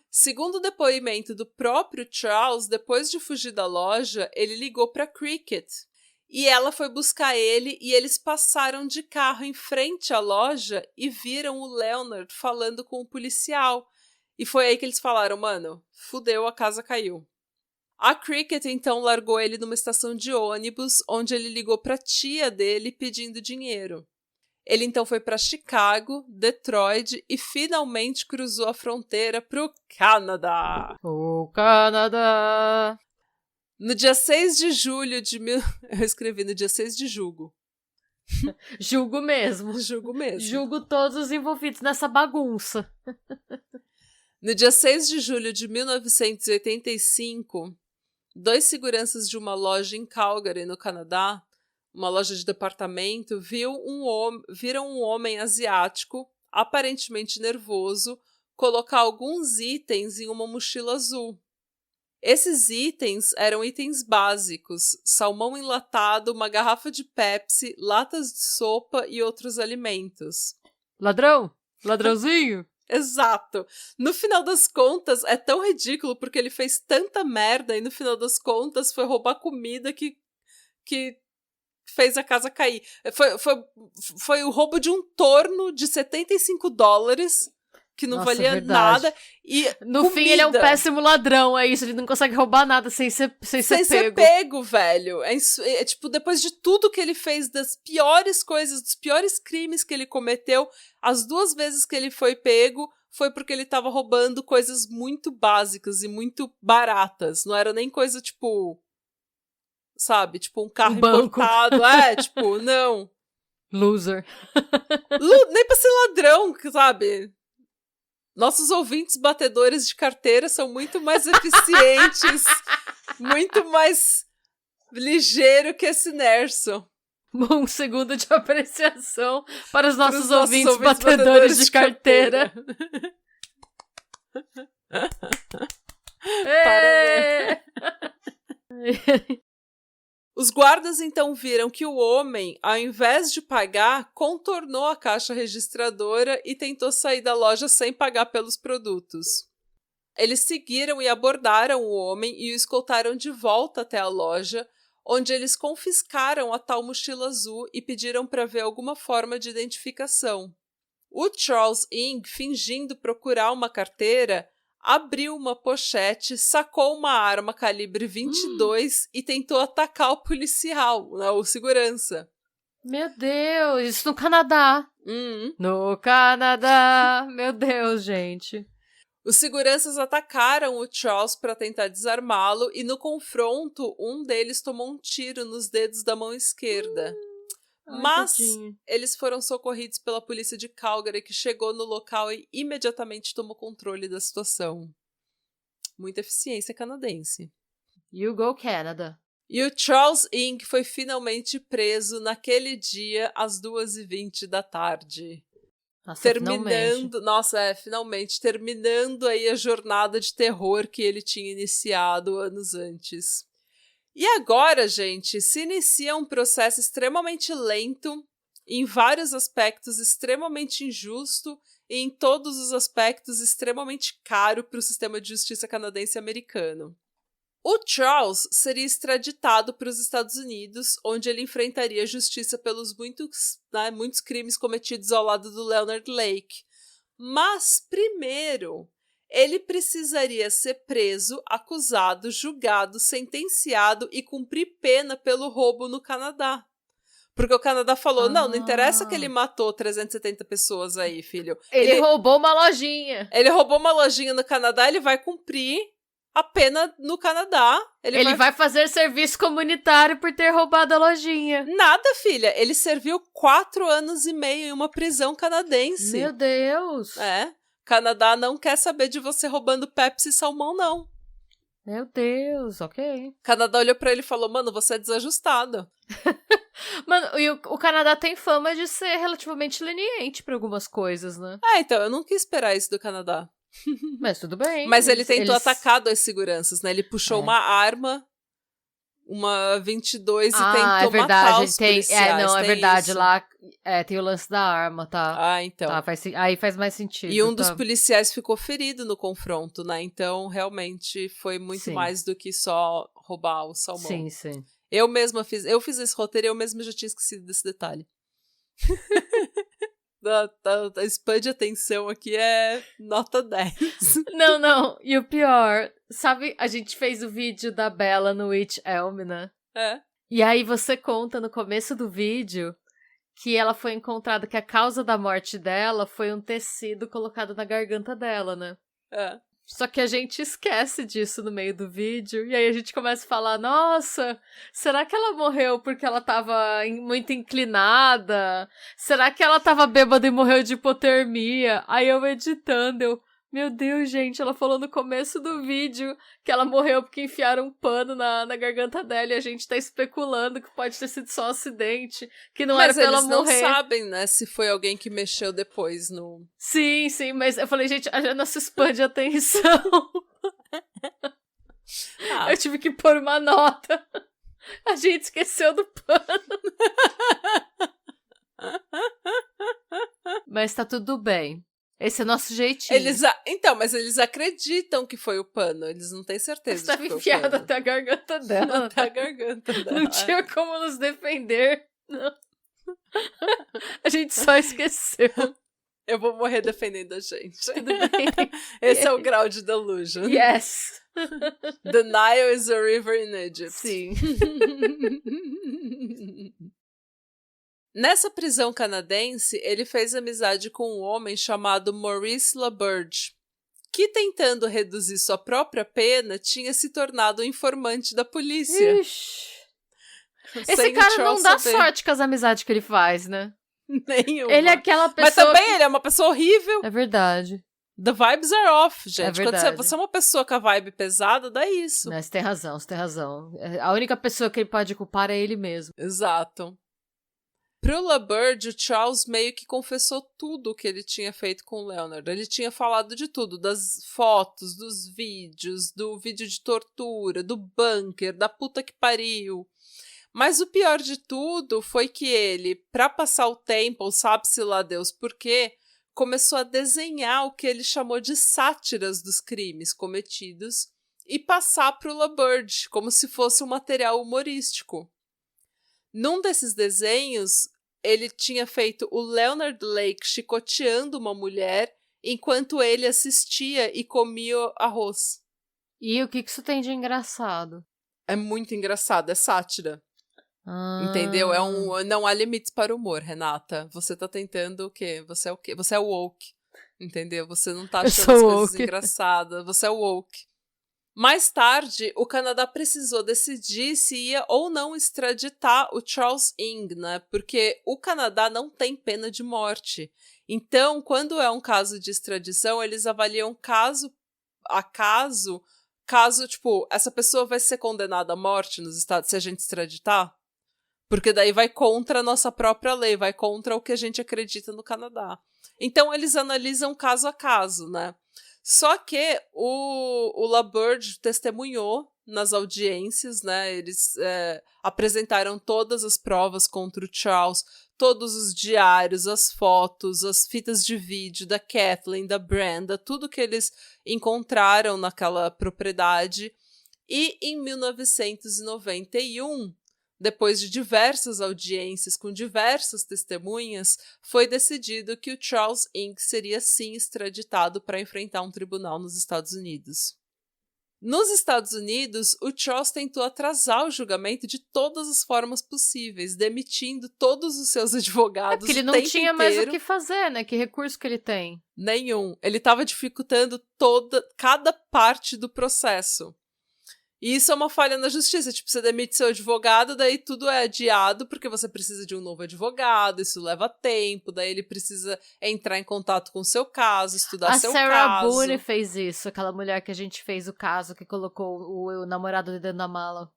Segundo o depoimento do próprio Charles, depois de fugir da loja, ele ligou para Cricket. E ela foi buscar ele e eles passaram de carro em frente à loja e viram o Leonard falando com o policial. E foi aí que eles falaram, mano, fudeu, a casa caiu. A Cricket, então, largou ele numa estação de ônibus, onde ele ligou pra tia dele pedindo dinheiro. Ele, então, foi para Chicago, Detroit e finalmente cruzou a fronteira pro Canadá. O Canadá! No dia 6 de julho de... Eu escrevi no dia 6 de julho. Julgo mesmo. Julgo mesmo. Julgo todos os envolvidos nessa bagunça. No dia 6 de julho de 1985, 2 seguranças de uma loja em Calgary, no Canadá, uma loja de departamento, viram um homem asiático, aparentemente nervoso, colocar alguns itens em uma mochila azul. Esses itens eram itens básicos: salmão enlatado, uma garrafa de Pepsi, latas de sopa e outros alimentos. Ladrão? Ladrãozinho? Exato. No final das contas, é tão ridículo porque ele fez tanta merda e no final das contas foi roubar comida que fez a casa cair. Foi o roubo de um torno de $75, que não valia verdade. nada. E no comida. fim, ele é um péssimo ladrão, é isso. Ele não consegue roubar nada sem ser pego. Velho. Tipo, depois de tudo que ele fez, das piores coisas, dos piores crimes que ele cometeu, as 2 vezes que ele foi pego foi porque ele tava roubando coisas muito básicas e muito baratas. Não era nem coisa, tipo... Sabe? Tipo, um carro importado. Tipo, não. Loser. Nem pra ser ladrão, sabe? Nossos ouvintes batedores de carteira são muito mais eficientes, muito mais ligeiro que esse Nerso. Um segundo de apreciação para os nossos ouvintes batedores de carteira. Os guardas então viram que o homem, ao invés de pagar, contornou a caixa registradora e tentou sair da loja sem pagar pelos produtos. Eles seguiram e abordaram o homem e o escoltaram de volta até a loja, onde eles confiscaram a tal mochila azul e pediram para ver alguma forma de identificação. O Charles Ng, fingindo procurar uma carteira, abriu uma pochete, sacou uma arma calibre 22 e tentou atacar o policial, o segurança. Meu Deus, isso no Canadá. No Canadá, meu Deus, gente. Os seguranças atacaram o Charles para tentar desarmá-lo e no confronto, um deles tomou um tiro nos dedos da mão esquerda. Mas eles foram socorridos pela polícia de Calgary, que chegou no local e imediatamente tomou controle da situação. Muita eficiência canadense. You go Canada. E o Charles Ng foi finalmente preso naquele dia às 2h20 da tarde. Nossa, finalmente terminando aí a jornada de terror que ele tinha iniciado anos antes. E agora, gente, se inicia um processo extremamente lento, em vários aspectos extremamente injusto e em todos os aspectos extremamente caro para o sistema de justiça canadense e americano. O Charles seria extraditado para os Estados Unidos, onde ele enfrentaria justiça pelos muitos crimes cometidos ao lado do Leonard Lake. Mas, primeiro, ele precisaria ser preso, acusado, julgado, sentenciado e cumprir pena pelo roubo no Canadá. Porque o Canadá falou, não interessa que ele matou 370 pessoas aí, filho. Ele roubou uma lojinha. Ele roubou uma lojinha no Canadá, ele vai cumprir a pena no Canadá. Ele vai fazer serviço comunitário por ter roubado a lojinha. Nada, filha. Ele serviu 4 anos e meio em uma prisão canadense. Meu Deus. Canadá não quer saber de você roubando Pepsi e salmão, não. Meu Deus, ok. Canadá olhou pra ele e falou, mano, você é desajustado. Mano, e o Canadá tem fama de ser relativamente leniente pra algumas coisas, né? Então, eu não quis esperar isso do Canadá. Mas tudo bem. Mas ele tentou atacar 2 seguranças, né? Ele puxou uma arma, uma 22 e tentou matar os policiais. É verdade. Isso. Lá tem o lance da arma, tá? Então. Tá, aí faz mais sentido. E um dos policiais ficou ferido no confronto, né? Então, realmente, foi muito mais do que só roubar o salmão. Sim, sim. Eu fiz esse roteiro e eu mesma já tinha esquecido desse detalhe. a spam de atenção aqui é nota 10. Não. E o pior, sabe, a gente fez o vídeo da Bella no Witch Elm, né? É. E aí você conta no começo do vídeo que ela foi encontrada, que a causa da morte dela foi um tecido colocado na garganta dela, né? É. Só que a gente esquece disso no meio do vídeo, e aí a gente começa a falar, nossa, será que ela morreu porque ela tava muito inclinada? Será que ela tava bêbada e morreu de hipotermia? Aí eu editando, meu Deus, gente, ela falou no começo do vídeo que ela morreu porque enfiaram um pano na garganta dela e a gente tá especulando que pode ter sido só um acidente, que não era pra ela morrer. Mas eles não sabem, né, se foi alguém que mexeu depois no... Sim, mas eu falei, gente, a nossa spam de atenção. Eu tive que pôr uma nota. A gente esqueceu do pano. Mas tá tudo bem. Esse é nosso jeitinho. Mas eles acreditam que foi o pano. Eles não têm certeza. Estava enfiado até a garganta dela. Até a garganta dela. Não tinha como nos defender. Não. A gente só esqueceu. Eu vou morrer defendendo a gente. Tudo bem. Esse é o grau de delusion. Yes. The Nile is a river in Egypt. Sim. Nessa prisão canadense, ele fez amizade com um homem chamado Maurice LaBerge, que, tentando reduzir sua própria pena, tinha se tornado um informante da polícia. Ixi. Esse cara não dá sorte com as amizades que ele faz, né? Nenhuma. Ele é aquela pessoa... Mas também ele é uma pessoa horrível. É verdade. The vibes are off, gente. É verdade. Quando você é uma pessoa com a vibe pesada, dá isso. Não, você tem razão. A única pessoa que ele pode culpar é ele mesmo. Exato. Pro LaBerge, o Charles meio que confessou tudo o que ele tinha feito com o Leonard. Ele tinha falado de tudo, das fotos, dos vídeos, do vídeo de tortura, do bunker, da puta que pariu. Mas o pior de tudo foi que ele, pra passar o tempo, ou sabe-se lá Deus por quê, começou a desenhar o que ele chamou de sátiras dos crimes cometidos e passar pro LaBerge, como se fosse um material humorístico. Num desses desenhos, ele tinha feito o Leonard Lake chicoteando uma mulher enquanto ele assistia e comia arroz. E o que isso tem de engraçado? É muito engraçado, é sátira. Entendeu? Não há limites para o humor, Renata. Você tá tentando o quê? Você é o quê? Você é woke. Entendeu? Você não tá achando as coisas engraçadas. Você é woke. Mais tarde, o Canadá precisou decidir se ia ou não extraditar o Charles Ng, né? Porque o Canadá não tem pena de morte. Então, quando é um caso de extradição, eles avaliam caso a caso, tipo, essa pessoa vai ser condenada à morte nos Estados se a gente extraditar? Porque daí vai contra a nossa própria lei, vai contra o que a gente acredita no Canadá. Então, eles analisam caso a caso, né? Só que o LaBerge testemunhou nas audiências, né? Eles apresentaram todas as provas contra o Charles, todos os diários, as fotos, as fitas de vídeo da Kathleen, da Brenda, tudo que eles encontraram naquela propriedade. E em 1991, depois de diversas audiências com diversas testemunhas, foi decidido que o Charles Ng seria sim extraditado para enfrentar um tribunal nos Estados Unidos. Nos Estados Unidos, o Charles tentou atrasar o julgamento de todas as formas possíveis, demitindo todos os seus advogados. Porque ele não tinha mais o que fazer, né? Que recurso que ele tem? Nenhum. Ele estava dificultando cada parte do processo. E isso é uma falha na justiça, tipo, você demite seu advogado, daí tudo é adiado porque você precisa de um novo advogado, isso leva tempo, daí ele precisa entrar em contato com o seu caso, estudar seu caso. A Sarah Boone fez isso, aquela mulher que a gente fez o caso, que colocou o namorado dentro da mala.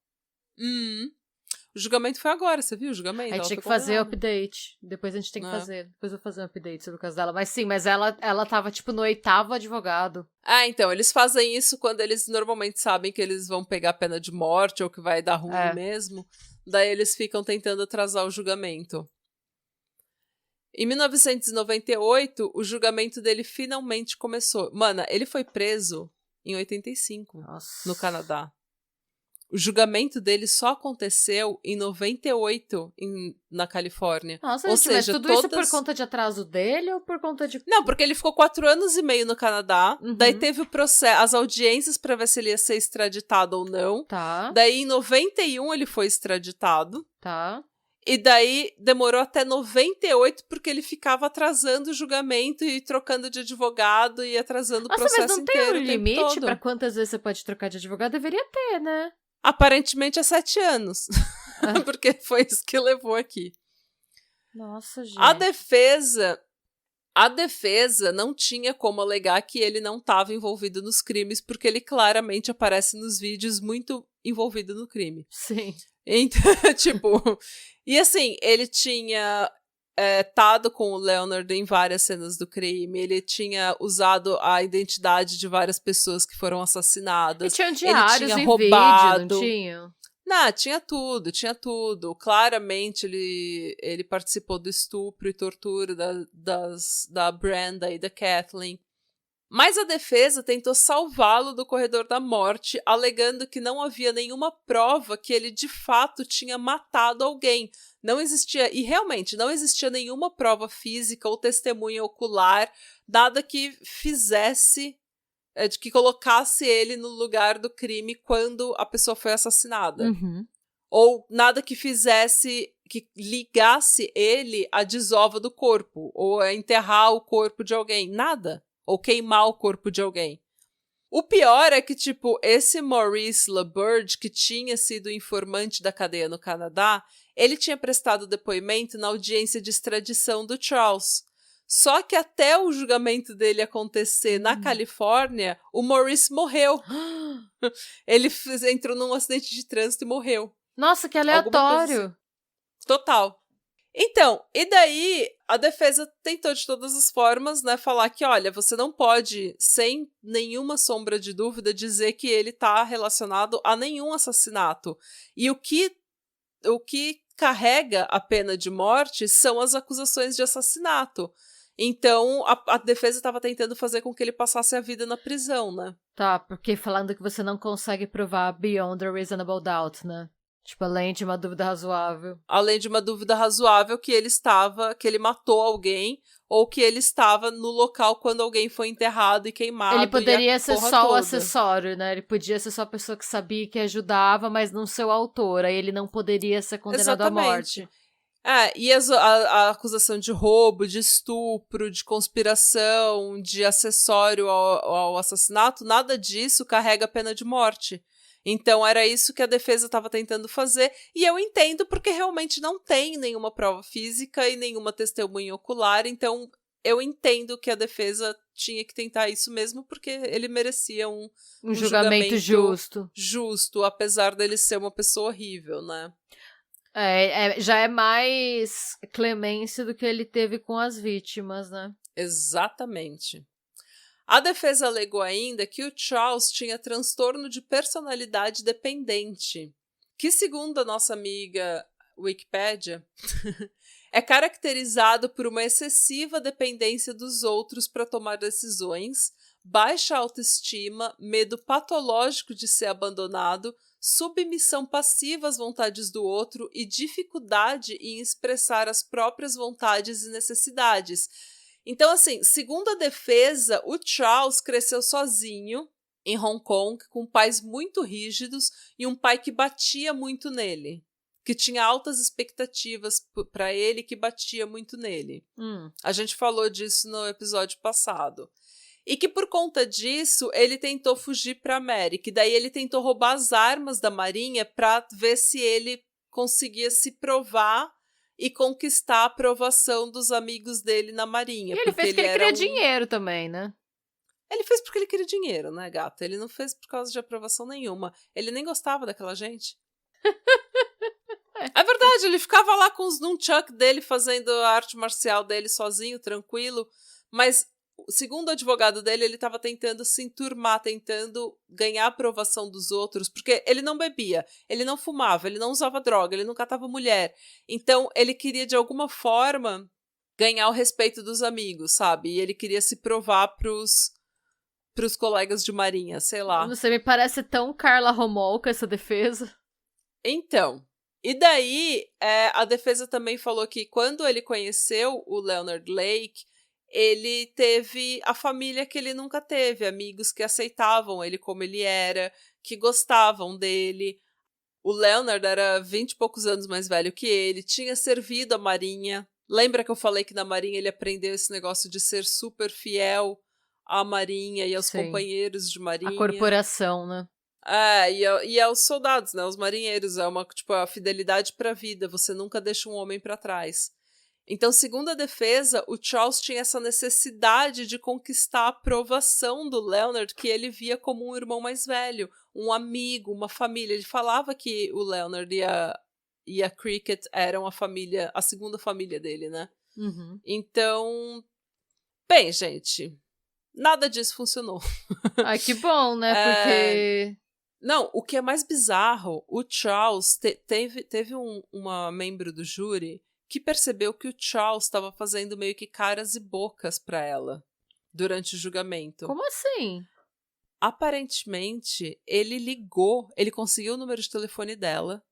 O julgamento foi agora, você viu o julgamento? A gente tinha que fazer o update. Depois a gente tem que fazer. Depois eu vou fazer um update sobre o caso dela. Mas sim, ela tava, tipo, no 8º advogado. Então, eles fazem isso quando eles normalmente sabem que eles vão pegar pena de morte ou que vai dar ruim mesmo. Daí eles ficam tentando atrasar o julgamento. Em 1998, o julgamento dele finalmente começou. Mano, ele foi preso em 85, no Canadá. O julgamento dele só aconteceu em 98 na Califórnia. Nossa, Ou gente, seja, mas tudo isso por conta de atraso dele ou por conta de... Não, porque ele ficou 4 anos e meio no Canadá, daí teve o processo, as audiências pra ver se ele ia ser extraditado ou não. Tá. Daí em 91 ele foi extraditado. Tá. E daí demorou até 98 porque ele ficava atrasando o julgamento e trocando de advogado e atrasando o processo inteiro. Mas não tem um limite pra quantas vezes você pode trocar de advogado? Deveria ter, né? Aparentemente é 7 anos. Porque foi isso que levou aqui. Nossa, gente. A defesa não tinha como alegar que ele não estava envolvido nos crimes, porque ele claramente aparece nos vídeos muito envolvido no crime. Sim. Então, tipo... E assim, ele tinha estado com o Leonard em várias cenas do crime, ele tinha usado a identidade de várias pessoas que foram assassinadas. E tinha diários ele tinha e roubado. vídeo, não tinha? Não, tinha tudo. Claramente ele participou do estupro e tortura da Brenda e da Kathleen. Mas a defesa tentou salvá-lo do corredor da morte, alegando que não havia nenhuma prova que ele de fato tinha matado alguém. Não existia, e realmente não existia nenhuma prova física ou testemunha ocular, nada que fizesse, de que colocasse ele no lugar do crime quando a pessoa foi assassinada. Uhum. Ou nada que fizesse, que ligasse ele à desova do corpo, ou a enterrar o corpo de alguém. Nada. Ou queimar o corpo de alguém. O pior é que, tipo, esse Maurice LaBerge, que tinha sido informante da cadeia no Canadá, ele tinha prestado depoimento na audiência de extradição do Charles. Só que até o julgamento dele acontecer na Califórnia, o Maurice morreu. Ele entrou num acidente de trânsito e morreu. Nossa, que aleatório. Assim. Total. Então, e daí a defesa tentou de todas as formas, né, falar que, olha, você não pode, sem nenhuma sombra de dúvida, dizer que ele está relacionado a nenhum assassinato. E o que carrega a pena de morte são as acusações de assassinato. Então, a defesa estava tentando fazer com que ele passasse a vida na prisão, né? Tá, porque falando que você não consegue provar beyond a reasonable doubt, né? Tipo, além de uma dúvida razoável. Além de uma dúvida razoável que ele matou alguém ou que ele estava no local quando alguém foi enterrado e queimado. Ele poderia ser só toda. o acessório, né? Ele podia ser só a pessoa que sabia que ajudava, mas não ser o autor. Aí ele não poderia ser condenado à morte. E a acusação de roubo, de estupro, de conspiração, de acessório ao assassinato, nada disso carrega pena de morte. Então era isso que a defesa estava tentando fazer, e eu entendo porque realmente não tem nenhuma prova física e nenhuma testemunha ocular, então eu entendo que a defesa tinha que tentar isso mesmo, porque ele merecia um julgamento justo, apesar dele ser uma pessoa horrível, né? Já é mais clemência do que ele teve com as vítimas, né? Exatamente. A defesa alegou ainda que o Charles tinha transtorno de personalidade dependente, que, segundo a nossa amiga Wikipédia, é caracterizado por uma excessiva dependência dos outros para tomar decisões, baixa autoestima, medo patológico de ser abandonado, submissão passiva às vontades do outro e dificuldade em expressar as próprias vontades e necessidades. Então, assim, segundo a defesa, o Charles cresceu sozinho em Hong Kong, com pais muito rígidos e um pai que batia muito nele, que tinha altas expectativas para ele, que batia muito nele. A gente falou disso no episódio passado. E que por conta disso, ele tentou fugir para a América. E daí ele tentou roubar as armas da Marinha para ver se ele conseguia se provar e conquistar a aprovação dos amigos dele na Marinha. E ele fez porque ele queria dinheiro também, né? Ele fez porque ele queria dinheiro, né, gata? Ele não fez por causa de aprovação nenhuma. Ele nem gostava daquela gente. É verdade, ele ficava lá com os nunchuck dele, fazendo a arte marcial dele sozinho, tranquilo. Mas, segundo o advogado dele, ele estava tentando se enturmar, tentando ganhar a aprovação dos outros, porque ele não bebia, ele não fumava, ele não usava droga, ele não catava mulher. Então, ele queria, de alguma forma, ganhar o respeito dos amigos, sabe? E ele queria se provar pros pros colegas de marinha, sei lá. Você me parece tão Carla Romolka essa defesa. Então, e daí a defesa também falou que quando ele conheceu o Leonard Lake, ele teve a família que ele nunca teve, amigos que aceitavam ele como ele era, que gostavam dele. O Leonard era 20 e poucos anos mais velho que ele, tinha servido a marinha. Lembra que eu falei que na marinha ele aprendeu esse negócio de ser super fiel à marinha e aos companheiros de marinha? A corporação, né? E aos soldados, né? Os marinheiros. É uma, tipo, a fidelidade pra vida. Você nunca deixa um homem pra trás. Então, segundo a defesa, o Charles tinha essa necessidade de conquistar a aprovação do Leonard, que ele via como um irmão mais velho, um amigo, uma família. Ele falava que o Leonard e a Cricket eram a segunda família dele, né? Uhum. Então, bem, gente, nada disso funcionou. Ai, que bom, né? Porque... Não, o que é mais bizarro, o Charles teve uma membro do júri que percebeu que o Charles estava fazendo meio que caras e bocas pra ela durante o julgamento. Como assim? Aparentemente, ele conseguiu o número de telefone dela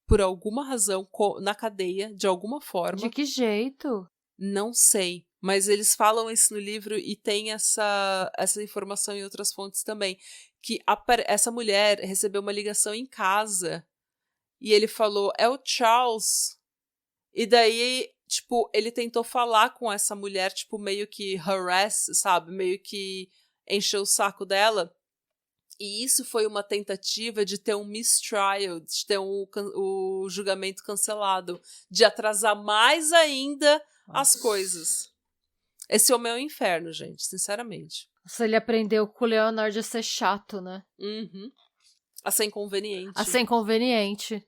por alguma razão na cadeia, de alguma forma. De que jeito? Não sei, mas eles falam isso no livro e tem essa informação em outras fontes também, que essa mulher recebeu uma ligação em casa e ele falou, é o Charles. E daí, tipo, ele tentou falar com essa mulher, tipo, meio que harass, sabe? Meio que encheu o saco dela. E isso foi uma tentativa de ter um mistrial, de ter o julgamento cancelado, de atrasar mais ainda as coisas. Esse homem é um inferno, gente, sinceramente. Nossa, ele aprendeu com o Leonard a ser chato, né? Uhum. A ser inconveniente. A ser inconveniente.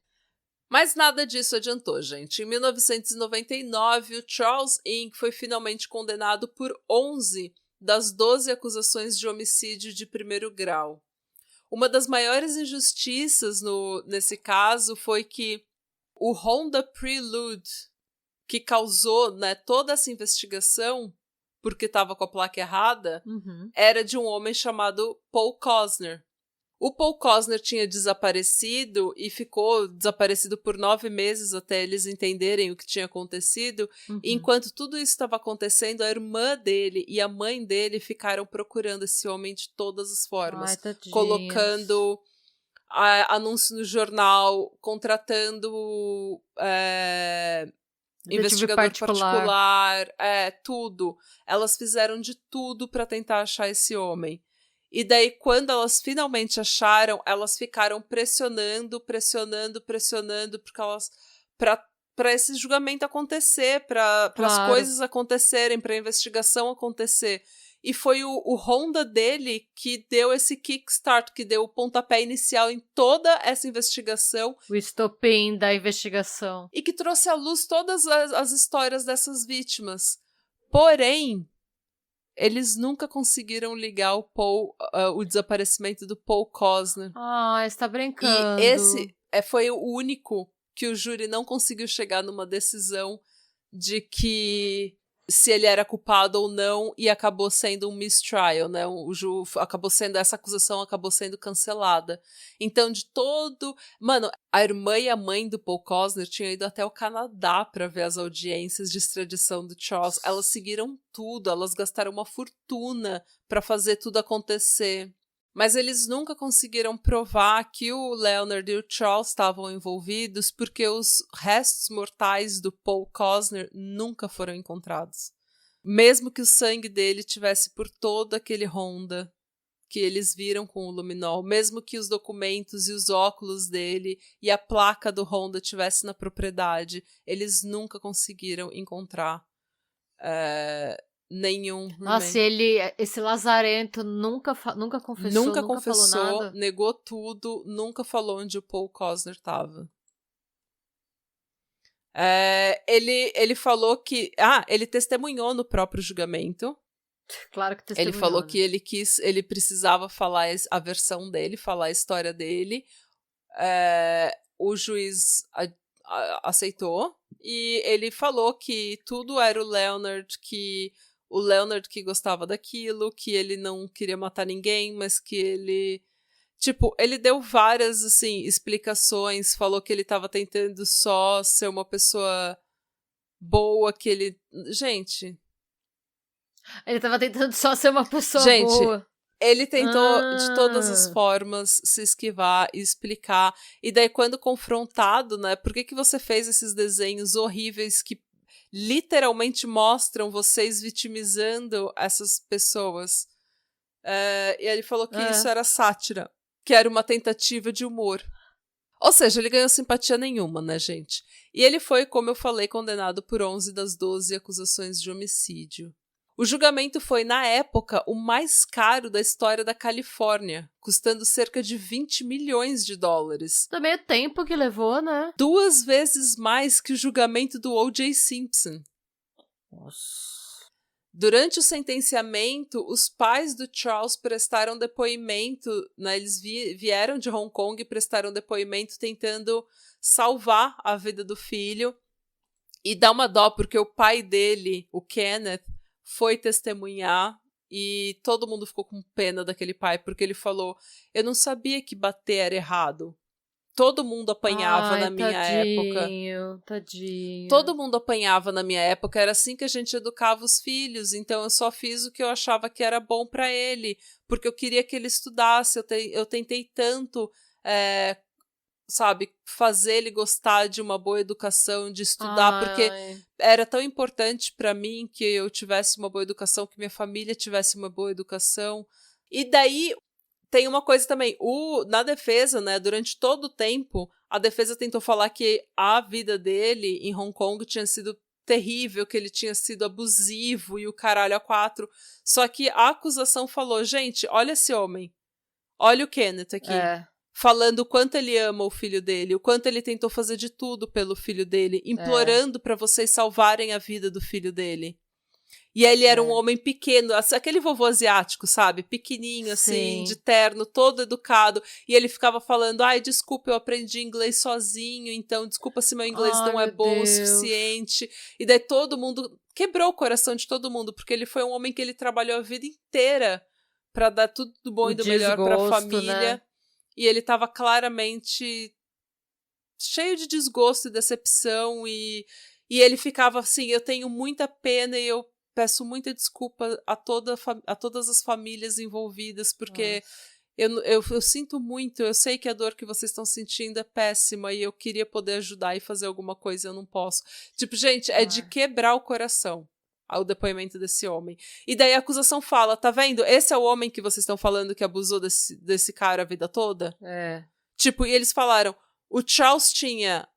Mas nada disso adiantou, gente. Em 1999, o Charles Inc. foi finalmente condenado por 11 das 12 acusações de homicídio de primeiro grau. Uma das maiores injustiças nesse caso foi que o Honda Prelude, que causou, né, toda essa investigação, porque estava com a placa errada, era de um homem chamado Paul Cosner. O Paul Cosner tinha desaparecido e ficou desaparecido por 9 meses até eles entenderem o que tinha acontecido. E enquanto tudo isso estava acontecendo, a irmã dele e a mãe dele ficaram procurando esse homem de todas as formas. Ai, colocando anúncio no jornal, contratando investigador particular, tudo. Elas fizeram de tudo para tentar achar esse homem. E daí, quando elas finalmente acharam, elas ficaram pressionando, porque elas para esse julgamento acontecer, para as coisas acontecerem, para a investigação acontecer. E foi o Honda dele que deu esse kickstart, que deu o pontapé inicial em toda essa investigação. O estopim da investigação. E que trouxe à luz todas as histórias dessas vítimas. Porém, eles nunca conseguiram ligar o desaparecimento do Paul Cosner. Ah, está brincando. E esse foi o único que o júri não conseguiu chegar numa decisão de que se ele era culpado ou não, e acabou sendo um mistrial, né? Essa acusação acabou sendo cancelada. Então, Mano, a irmã e a mãe do Paul Cosner tinham ido até o Canadá para ver as audiências de extradição do Charles. Elas seguiram tudo, elas gastaram uma fortuna para fazer tudo acontecer. Mas eles nunca conseguiram provar que o Leonard e o Charles estavam envolvidos porque os restos mortais do Paul Cosner nunca foram encontrados. Mesmo que o sangue dele tivesse por todo aquele Honda que eles viram com o luminol, mesmo que os documentos e os óculos dele e a placa do Honda tivesse na propriedade, eles nunca conseguiram encontrar nenhum. Nossa, esse lazarento nunca confessou, nunca confessou, falou nada. negou tudo, nunca falou onde o Paul Cosner estava. Ele falou que... ele testemunhou no próprio julgamento. Claro que testemunhou. Ele falou que ele precisava falar a versão dele, falar a história dele. O juiz aceitou. E ele falou que tudo era o Leonard, que o Leonard que gostava daquilo, que ele não queria matar ninguém, mas que ele... Tipo, ele deu várias, assim, explicações, falou que ele tava tentando só ser uma pessoa boa, que ele... Gente... Ele tava tentando só ser uma pessoa Gente, boa. Ele tentou de todas as formas se esquivar e explicar. E daí, quando confrontado, né? Por que você fez esses desenhos horríveis que literalmente mostram vocês vitimizando essas pessoas? E ele falou que isso era sátira, que era uma tentativa de humor. Ou seja, ele ganhou simpatia nenhuma, né, gente? E ele foi, como eu falei, condenado por 11 das 12 acusações de homicídio. O julgamento foi, na época, o mais caro da história da Califórnia, custando cerca de 20 milhões de dólares. Também o tempo que levou, né? 2 vezes mais que o julgamento do O.J. Simpson. Nossa. Durante o sentenciamento, os pais do Charles prestaram depoimento, né, eles vieram de Hong Kong e prestaram depoimento tentando salvar a vida do filho. E dá uma dó, porque o pai dele, o Kenneth, foi testemunhar e todo mundo ficou com pena daquele pai, porque ele falou, eu não sabia que bater era errado. Todo mundo apanhava na minha época. Tadinho. Todo mundo apanhava na minha época, era assim que a gente educava os filhos, então eu só fiz o que eu achava que era bom pra ele, porque eu queria que ele estudasse, eu tentei tanto, sabe, fazer ele gostar de uma boa educação, de estudar, porque era tão importante pra mim que eu tivesse uma boa educação, que minha família tivesse uma boa educação. E daí tem uma coisa também, na defesa, né, durante todo o tempo, a defesa tentou falar que a vida dele em Hong Kong tinha sido terrível, que ele tinha sido abusivo e o caralho a 4. Só que a acusação falou, gente, olha esse homem, olha o Kenneth aqui. Falando o quanto ele ama o filho dele, o quanto ele tentou fazer de tudo pelo filho dele, implorando pra vocês salvarem a vida do filho dele. E ele era um homem pequeno, aquele vovô asiático, sabe? Pequenininho, assim, de terno, todo educado. E ele ficava falando, ai, desculpa, eu aprendi inglês sozinho, então desculpa se meu inglês não é bom o suficiente. E daí todo mundo, quebrou o coração de todo mundo, porque ele foi um homem que ele trabalhou a vida inteira pra dar tudo do bom e do melhor pra família. Né? E ele tava claramente cheio de desgosto e decepção. E ele ficava assim, eu tenho muita pena e eu peço muita desculpa a todas as famílias envolvidas, porque eu sinto muito, eu sei que a dor que vocês estão sentindo é péssima e eu queria poder ajudar e fazer alguma coisa e eu não posso. Tipo, gente, é de quebrar o coração o depoimento desse homem. E daí a acusação fala, tá vendo? Esse é o homem que vocês estão falando que abusou desse cara a vida toda? Tipo, e eles falaram, o Charles tinha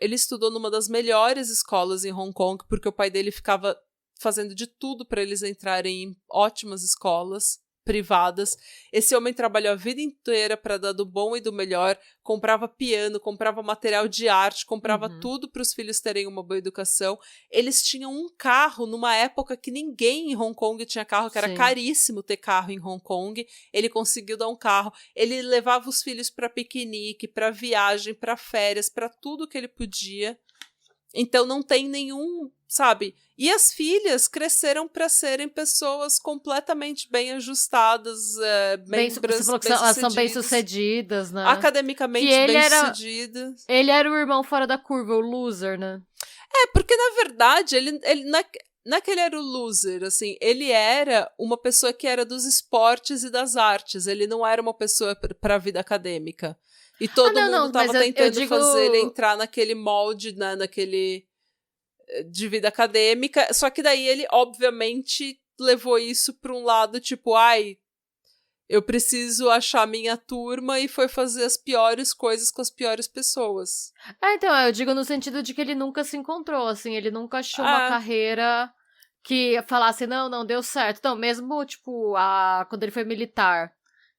ele estudou numa das melhores escolas em Hong Kong, porque o pai dele ficava fazendo de tudo para eles entrarem em ótimas escolas privadas. Esse homem trabalhou a vida inteira para dar do bom e do melhor, comprava piano, comprava material de arte, comprava tudo para os filhos terem uma boa educação. Eles tinham um carro numa época que ninguém em Hong Kong tinha carro, que era caríssimo ter carro em Hong Kong. Ele conseguiu dar um carro. Ele levava os filhos para piquenique, para viagem, para férias, para tudo que ele podia. Então não tem nenhum, sabe? E as filhas cresceram para serem pessoas completamente bem ajustadas, elas são bem-sucedidas, né? Academicamente bem-sucedidas. Ele era o irmão fora da curva, o loser, né? Porque na verdade, ele não é que ele era o loser, assim, ele era uma pessoa que era dos esportes e das artes, ele não era uma pessoa para a vida acadêmica. E todo mundo tava tentando fazer ele entrar naquele molde, né, naquele de vida acadêmica, só que daí ele, obviamente, levou isso para um lado, tipo, eu preciso achar minha turma e foi fazer as piores coisas com as piores pessoas. Então, eu digo no sentido de que ele nunca se encontrou, assim, ele nunca achou uma carreira que falasse, não, deu certo. Então, mesmo, tipo, quando ele foi militar,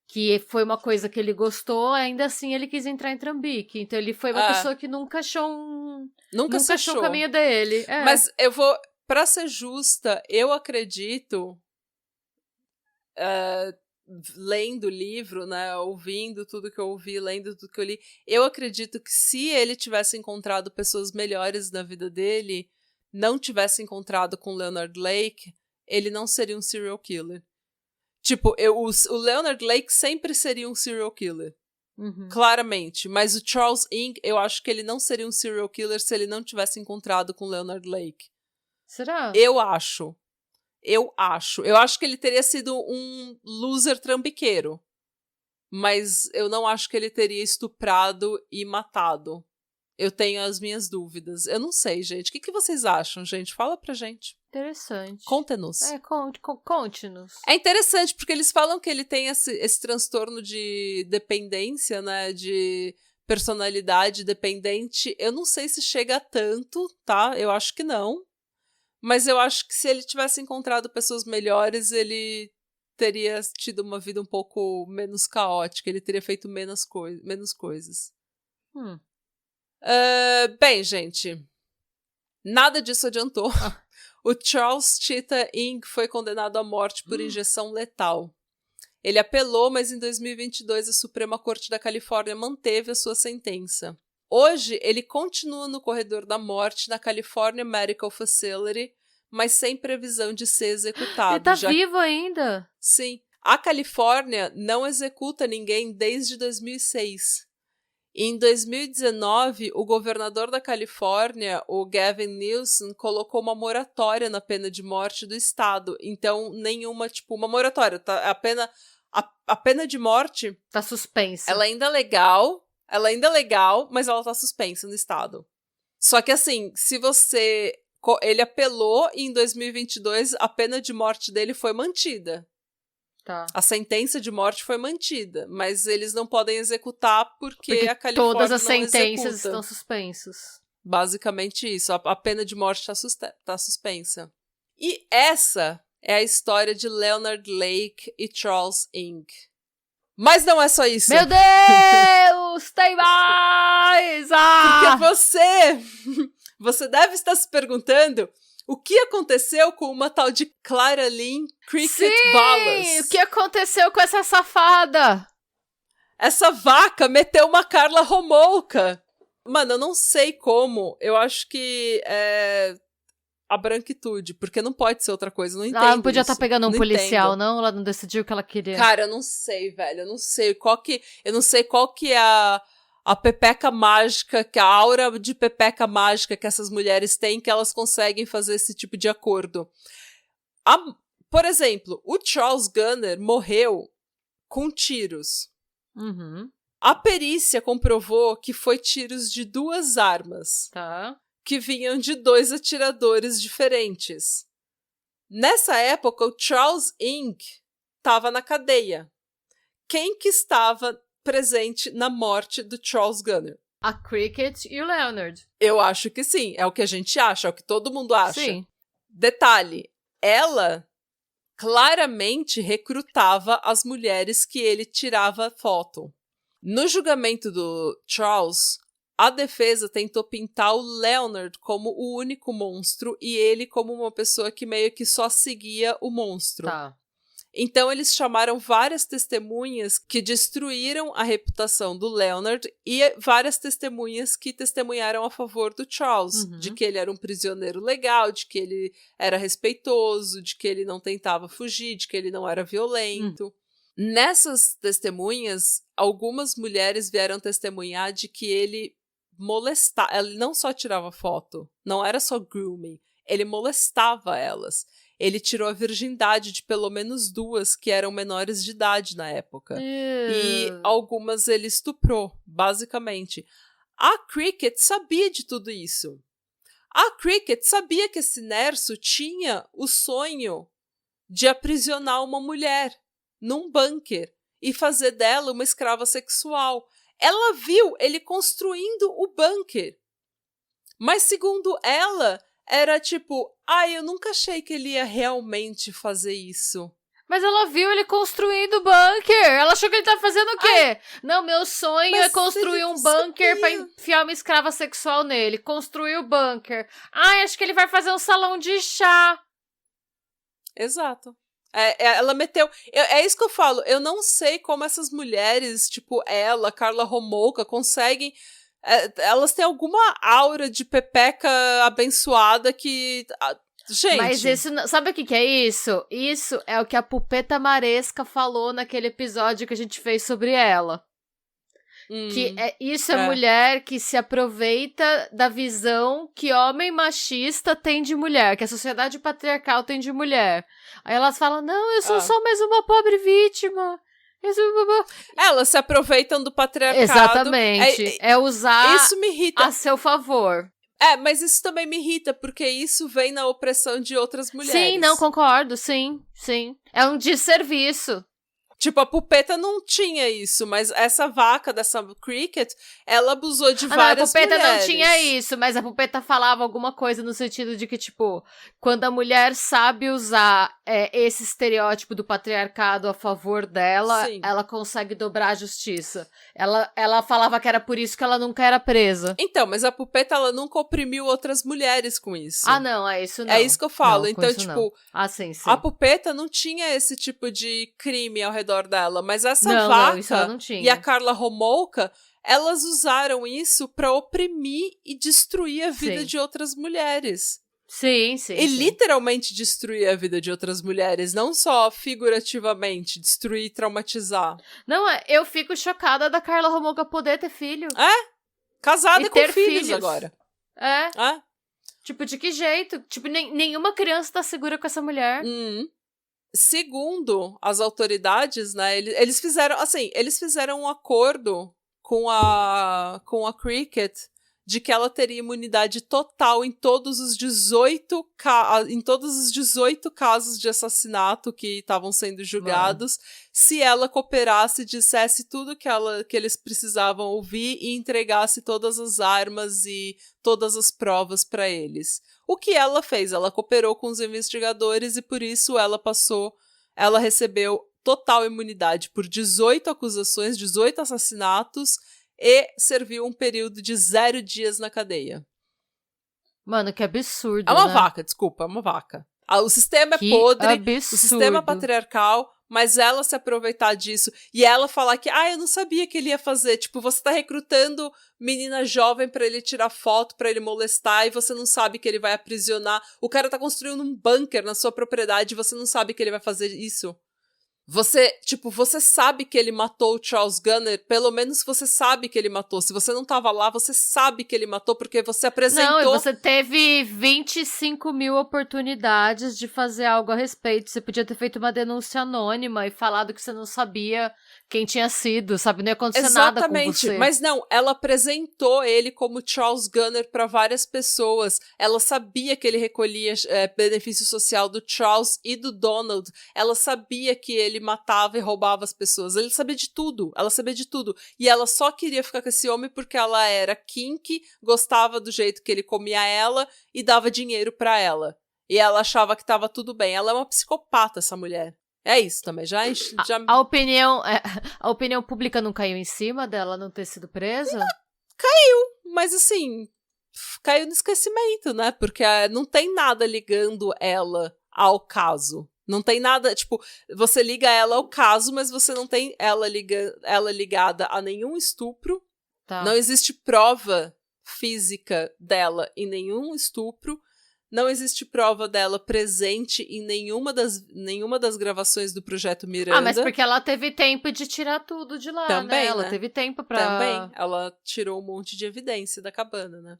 que foi uma coisa que ele gostou, ainda assim ele quis entrar em Trambique. Então ele foi uma pessoa que nunca achou nunca achou o caminho dele. Mas eu vou, pra ser justa, eu acredito, lendo o livro, né, ouvindo tudo que eu ouvi, lendo tudo que eu li, eu acredito que se ele tivesse encontrado pessoas melhores na vida dele, não tivesse encontrado com o Leonard Lake, ele não seria um serial killer. Tipo, o Leonard Lake sempre seria um serial killer. Claramente. Mas o Charles Ng, eu acho que ele não seria um serial killer se ele não tivesse encontrado com o Leonard Lake. Será? Eu acho. Eu acho que ele teria sido um loser trambiqueiro. Mas eu não acho que ele teria estuprado e matado. Eu tenho as minhas dúvidas. Eu não sei, gente. O que vocês acham, gente? Fala pra gente. Interessante. Conte-nos. Conte-nos. É interessante, porque eles falam que ele tem esse transtorno de dependência, né? De personalidade dependente. Eu não sei se chega a tanto, tá? Eu acho que não. Mas eu acho que se ele tivesse encontrado pessoas melhores, ele teria tido uma vida um pouco menos caótica. Ele teria feito menos coisas. Bem, gente, nada disso adiantou. O Charles Chita Ng foi condenado à morte por injeção letal. Ele apelou, mas em 2022 a Suprema Corte da Califórnia manteve a sua sentença. Hoje, ele continua no corredor da morte na California Medical Facility, mas sem previsão de ser executado. Ele tá vivo ainda? Sim. A Califórnia não executa ninguém desde 2006. Em 2019, o governador da Califórnia, o Gavin Newsom, colocou uma moratória na pena de morte do estado. Então, uma moratória. Tá? A pena de morte... Tá suspensa. Ela ainda é legal, mas ela tá suspensa no estado. Só que assim, ele apelou e em 2022 a pena de morte dele foi mantida. Tá. A sentença de morte foi mantida, mas eles não podem executar porque a Califórnia todas as não sentenças executa. estão suspensas. Basicamente isso. A pena de morte tá suspensa. E essa é a história de Leonard Lake e Charles Ng. Mas não é só isso. Meu Deus! Tem mais! Porque você deve estar se perguntando o que aconteceu com uma tal de Clara Lynn Cricket Ballas. O que aconteceu com essa safada? Essa vaca meteu uma Karla Homolka. Mano, eu não sei como. Eu acho que é a branquitude, porque não pode ser outra coisa. Não entendo. Ela não podia estar pegando um não policial, entendo. não? Ela não decidiu o que ela queria. Cara, eu não sei, velho. Eu não sei qual que é a pepeca mágica, que a aura de pepeca mágica que essas mulheres têm, que elas conseguem fazer esse tipo de acordo. Por exemplo, o Charles Gunner morreu com tiros. A perícia comprovou que foi tiros de 2 armas. Tá. Que vinham de 2 atiradores diferentes. Nessa época, o Charles Ng estava na cadeia. Quem que estava presente na morte do Charles Gunner? A Cricket e o Leonard. Eu acho que sim. É o que a gente acha, é o que todo mundo acha. Sim. Detalhe, ela claramente recrutava as mulheres que ele tirava foto. No julgamento do Charles, a defesa tentou pintar o Leonard como o único monstro e ele como uma pessoa que meio que só seguia o monstro. Tá. Então eles chamaram várias testemunhas que destruíram a reputação do Leonard e várias testemunhas que testemunharam a favor do Charles, de que ele era um prisioneiro legal, de que ele era respeitoso, de que ele não tentava fugir, de que ele não era violento. Nessas testemunhas, algumas mulheres vieram testemunhar de que ele não só tirava foto, não era só grooming, ele molestava elas. Ele tirou a virgindade de pelo menos 2 que eram menores de idade na época. E algumas ele estuprou, basicamente. A Cricket sabia de tudo isso. A Cricket sabia que esse Nerso tinha o sonho de aprisionar uma mulher num bunker e fazer dela uma escrava sexual. Ela viu ele construindo o bunker. Mas, segundo ela, era tipo, eu nunca achei que ele ia realmente fazer isso. Mas ela viu ele construindo o bunker. Ela achou que ele tá fazendo o quê? Não, meu sonho é construir um bunker pra enfiar uma escrava sexual nele. Construir o bunker. Acho que ele vai fazer um salão de chá. Exato. Ela meteu... É isso que eu falo. Eu não sei como essas mulheres, tipo ela, Karla Homolka, conseguem elas têm alguma aura de pepeca abençoada que... Gente... Mas isso, sabe o que é isso? Isso é o que a Pupeta Maresca falou naquele episódio que a gente fez sobre ela. Que isso é mulher que se aproveita da visão que homem machista tem de mulher, que a sociedade patriarcal tem de mulher. Aí elas falam, não, eu sou só mais uma pobre vítima. Elas se aproveitam do patriarcado. Exatamente. É usar isso me irrita. a seu favor. Mas isso também me irrita, porque isso vem na opressão de outras mulheres. Sim, não, concordo, sim. É um desserviço. Tipo, a Pupeta não tinha isso, mas essa vaca dessa Cricket, ela abusou de várias mulheres. A Pupeta não tinha isso, mas a Pupeta falava alguma coisa no sentido de que, tipo, quando a mulher sabe usar esse estereótipo do patriarcado a favor dela, sim, ela consegue dobrar a justiça. Ela falava que era por isso que ela nunca era presa. Então, mas a Pupeta, ela nunca oprimiu outras mulheres com isso. Ah, não, é isso não. É isso que eu falo. Não, então, tipo, não. Ah, sim. A Pupeta não tinha esse tipo de crime ao redor dela, mas essa vaca isso ela não tinha. E a Karla Homolka, elas usaram isso pra oprimir e destruir a vida de outras mulheres. Sim. E literalmente destruir a vida de outras mulheres, não só figurativamente, destruir e traumatizar. Não, eu fico chocada da Karla Homolka poder ter filho. Casada e com filhos agora. Tipo, de que jeito? Tipo, nenhuma criança tá segura com essa mulher. Segundo as autoridades, né, eles fizeram um acordo com a Cricket de que ela teria imunidade total em todos os 18 casos de assassinato que estavam sendo julgados, se ela cooperasse, dissesse tudo que eles precisavam ouvir e entregasse todas as armas e todas as provas para eles. O que ela fez? Ela cooperou com os investigadores e por isso ela recebeu total imunidade por 18 acusações, 18 assassinatos e serviu um período de 0 dias na cadeia. Mano, que absurdo, É uma né? vaca, desculpa, é uma vaca. O sistema é podre, absurdo. O sistema é patriarcal, mas ela se aproveitar disso e ela falar que, eu não sabia que ele ia fazer. Tipo, você tá recrutando menina jovem pra ele tirar foto, pra ele molestar e você não sabe que ele vai aprisionar. O cara tá construindo um bunker na sua propriedade e você não sabe que ele vai fazer isso. Você sabe que ele matou o Charles Gunner, pelo menos você sabe que ele matou. Se você não tava lá, você sabe que ele matou porque você apresentou... Não, e você teve 25 mil oportunidades de fazer algo a respeito. Você podia ter feito uma denúncia anônima e falado que você não sabia quem tinha sido, sabe? Não ia acontecer nada com você. Exatamente, mas não, ela apresentou ele como Charles Gunner para várias pessoas. Ela sabia que ele recolhia benefício social do Charles e do Donald. Ela sabia que ele matava e roubava as pessoas. Ela sabia de tudo. E ela só queria ficar com esse homem porque ela era kinky, gostava do jeito que ele comia ela e dava dinheiro pra ela. E ela achava que tava tudo bem. Ela é uma psicopata, essa mulher. É isso também. A opinião pública não caiu em cima dela não ter sido presa? Caiu, mas assim, caiu no esquecimento, né? Porque não tem nada ligando ela ao caso. Não tem nada, tipo, você liga ela ao caso, mas você não tem ela ligada a nenhum estupro. Tá. Não existe prova física dela em nenhum estupro. Não existe prova dela presente em nenhuma das gravações do Projeto Miranda. Mas porque ela teve tempo de tirar tudo de lá, também, né? Ela teve tempo pra... Também. Ela tirou um monte de evidência da cabana, né?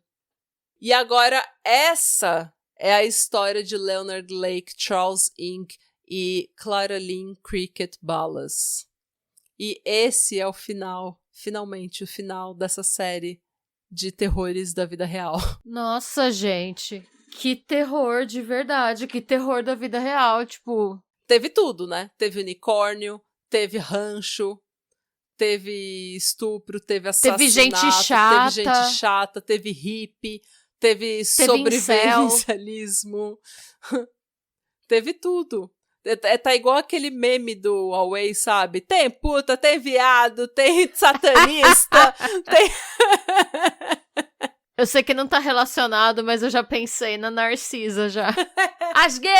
E agora, essa é a história de Leonard Lake, Charles Inc. e Clara Lynn Cricket Ballas. E esse é o final, finalmente, o final dessa série de terrores da vida real. Nossa, gente... Que terror de verdade, que terror da vida real, tipo... Teve tudo, né? Teve unicórnio, teve rancho, teve estupro, teve assassinato, teve gente chata, teve hippie, teve sobrevivencialismo, teve tudo. Tá igual aquele meme do Huawei, sabe? Tem puta, tem viado, tem satanista, tem... Eu sei que não tá relacionado, mas eu já pensei na Narcisa já. As gay!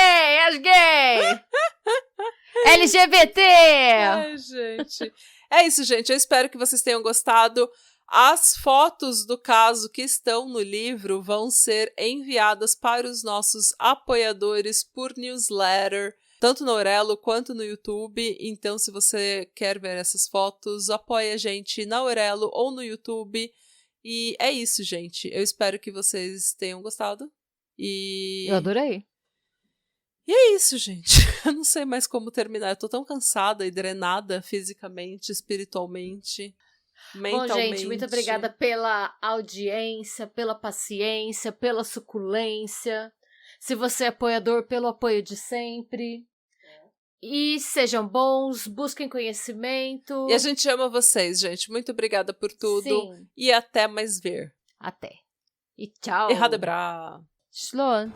LGBT! Ai, gente. É isso, gente. Eu espero que vocês tenham gostado. As fotos do caso que estão no livro vão ser enviadas para os nossos apoiadores por newsletter, tanto no Aurelo quanto no YouTube. Então, se você quer ver essas fotos, apoie a gente na Aurelo ou no YouTube. E é isso, gente. Eu espero que vocês tenham gostado. Eu adorei. E é isso, gente. Eu não sei mais como terminar. Eu tô tão cansada e drenada fisicamente, espiritualmente, mentalmente. Bom, gente, muito obrigada pela audiência, pela paciência, pela suculência. Se você é apoiador, pelo apoio de sempre. E sejam bons, busquem conhecimento. E a gente ama vocês, gente. Muito obrigada por tudo. Sim. E até mais ver. Até. E tchau. Erradebra. Sloan.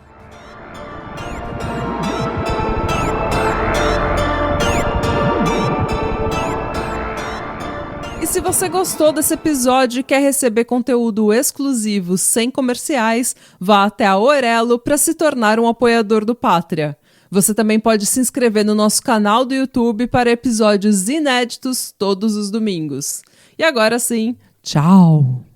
E se você gostou desse episódio e quer receber conteúdo exclusivo sem comerciais, vá até a Aurelo para se tornar um apoiador do Pátria. Você também pode se inscrever no nosso canal do YouTube para episódios inéditos todos os domingos. E agora sim, tchau!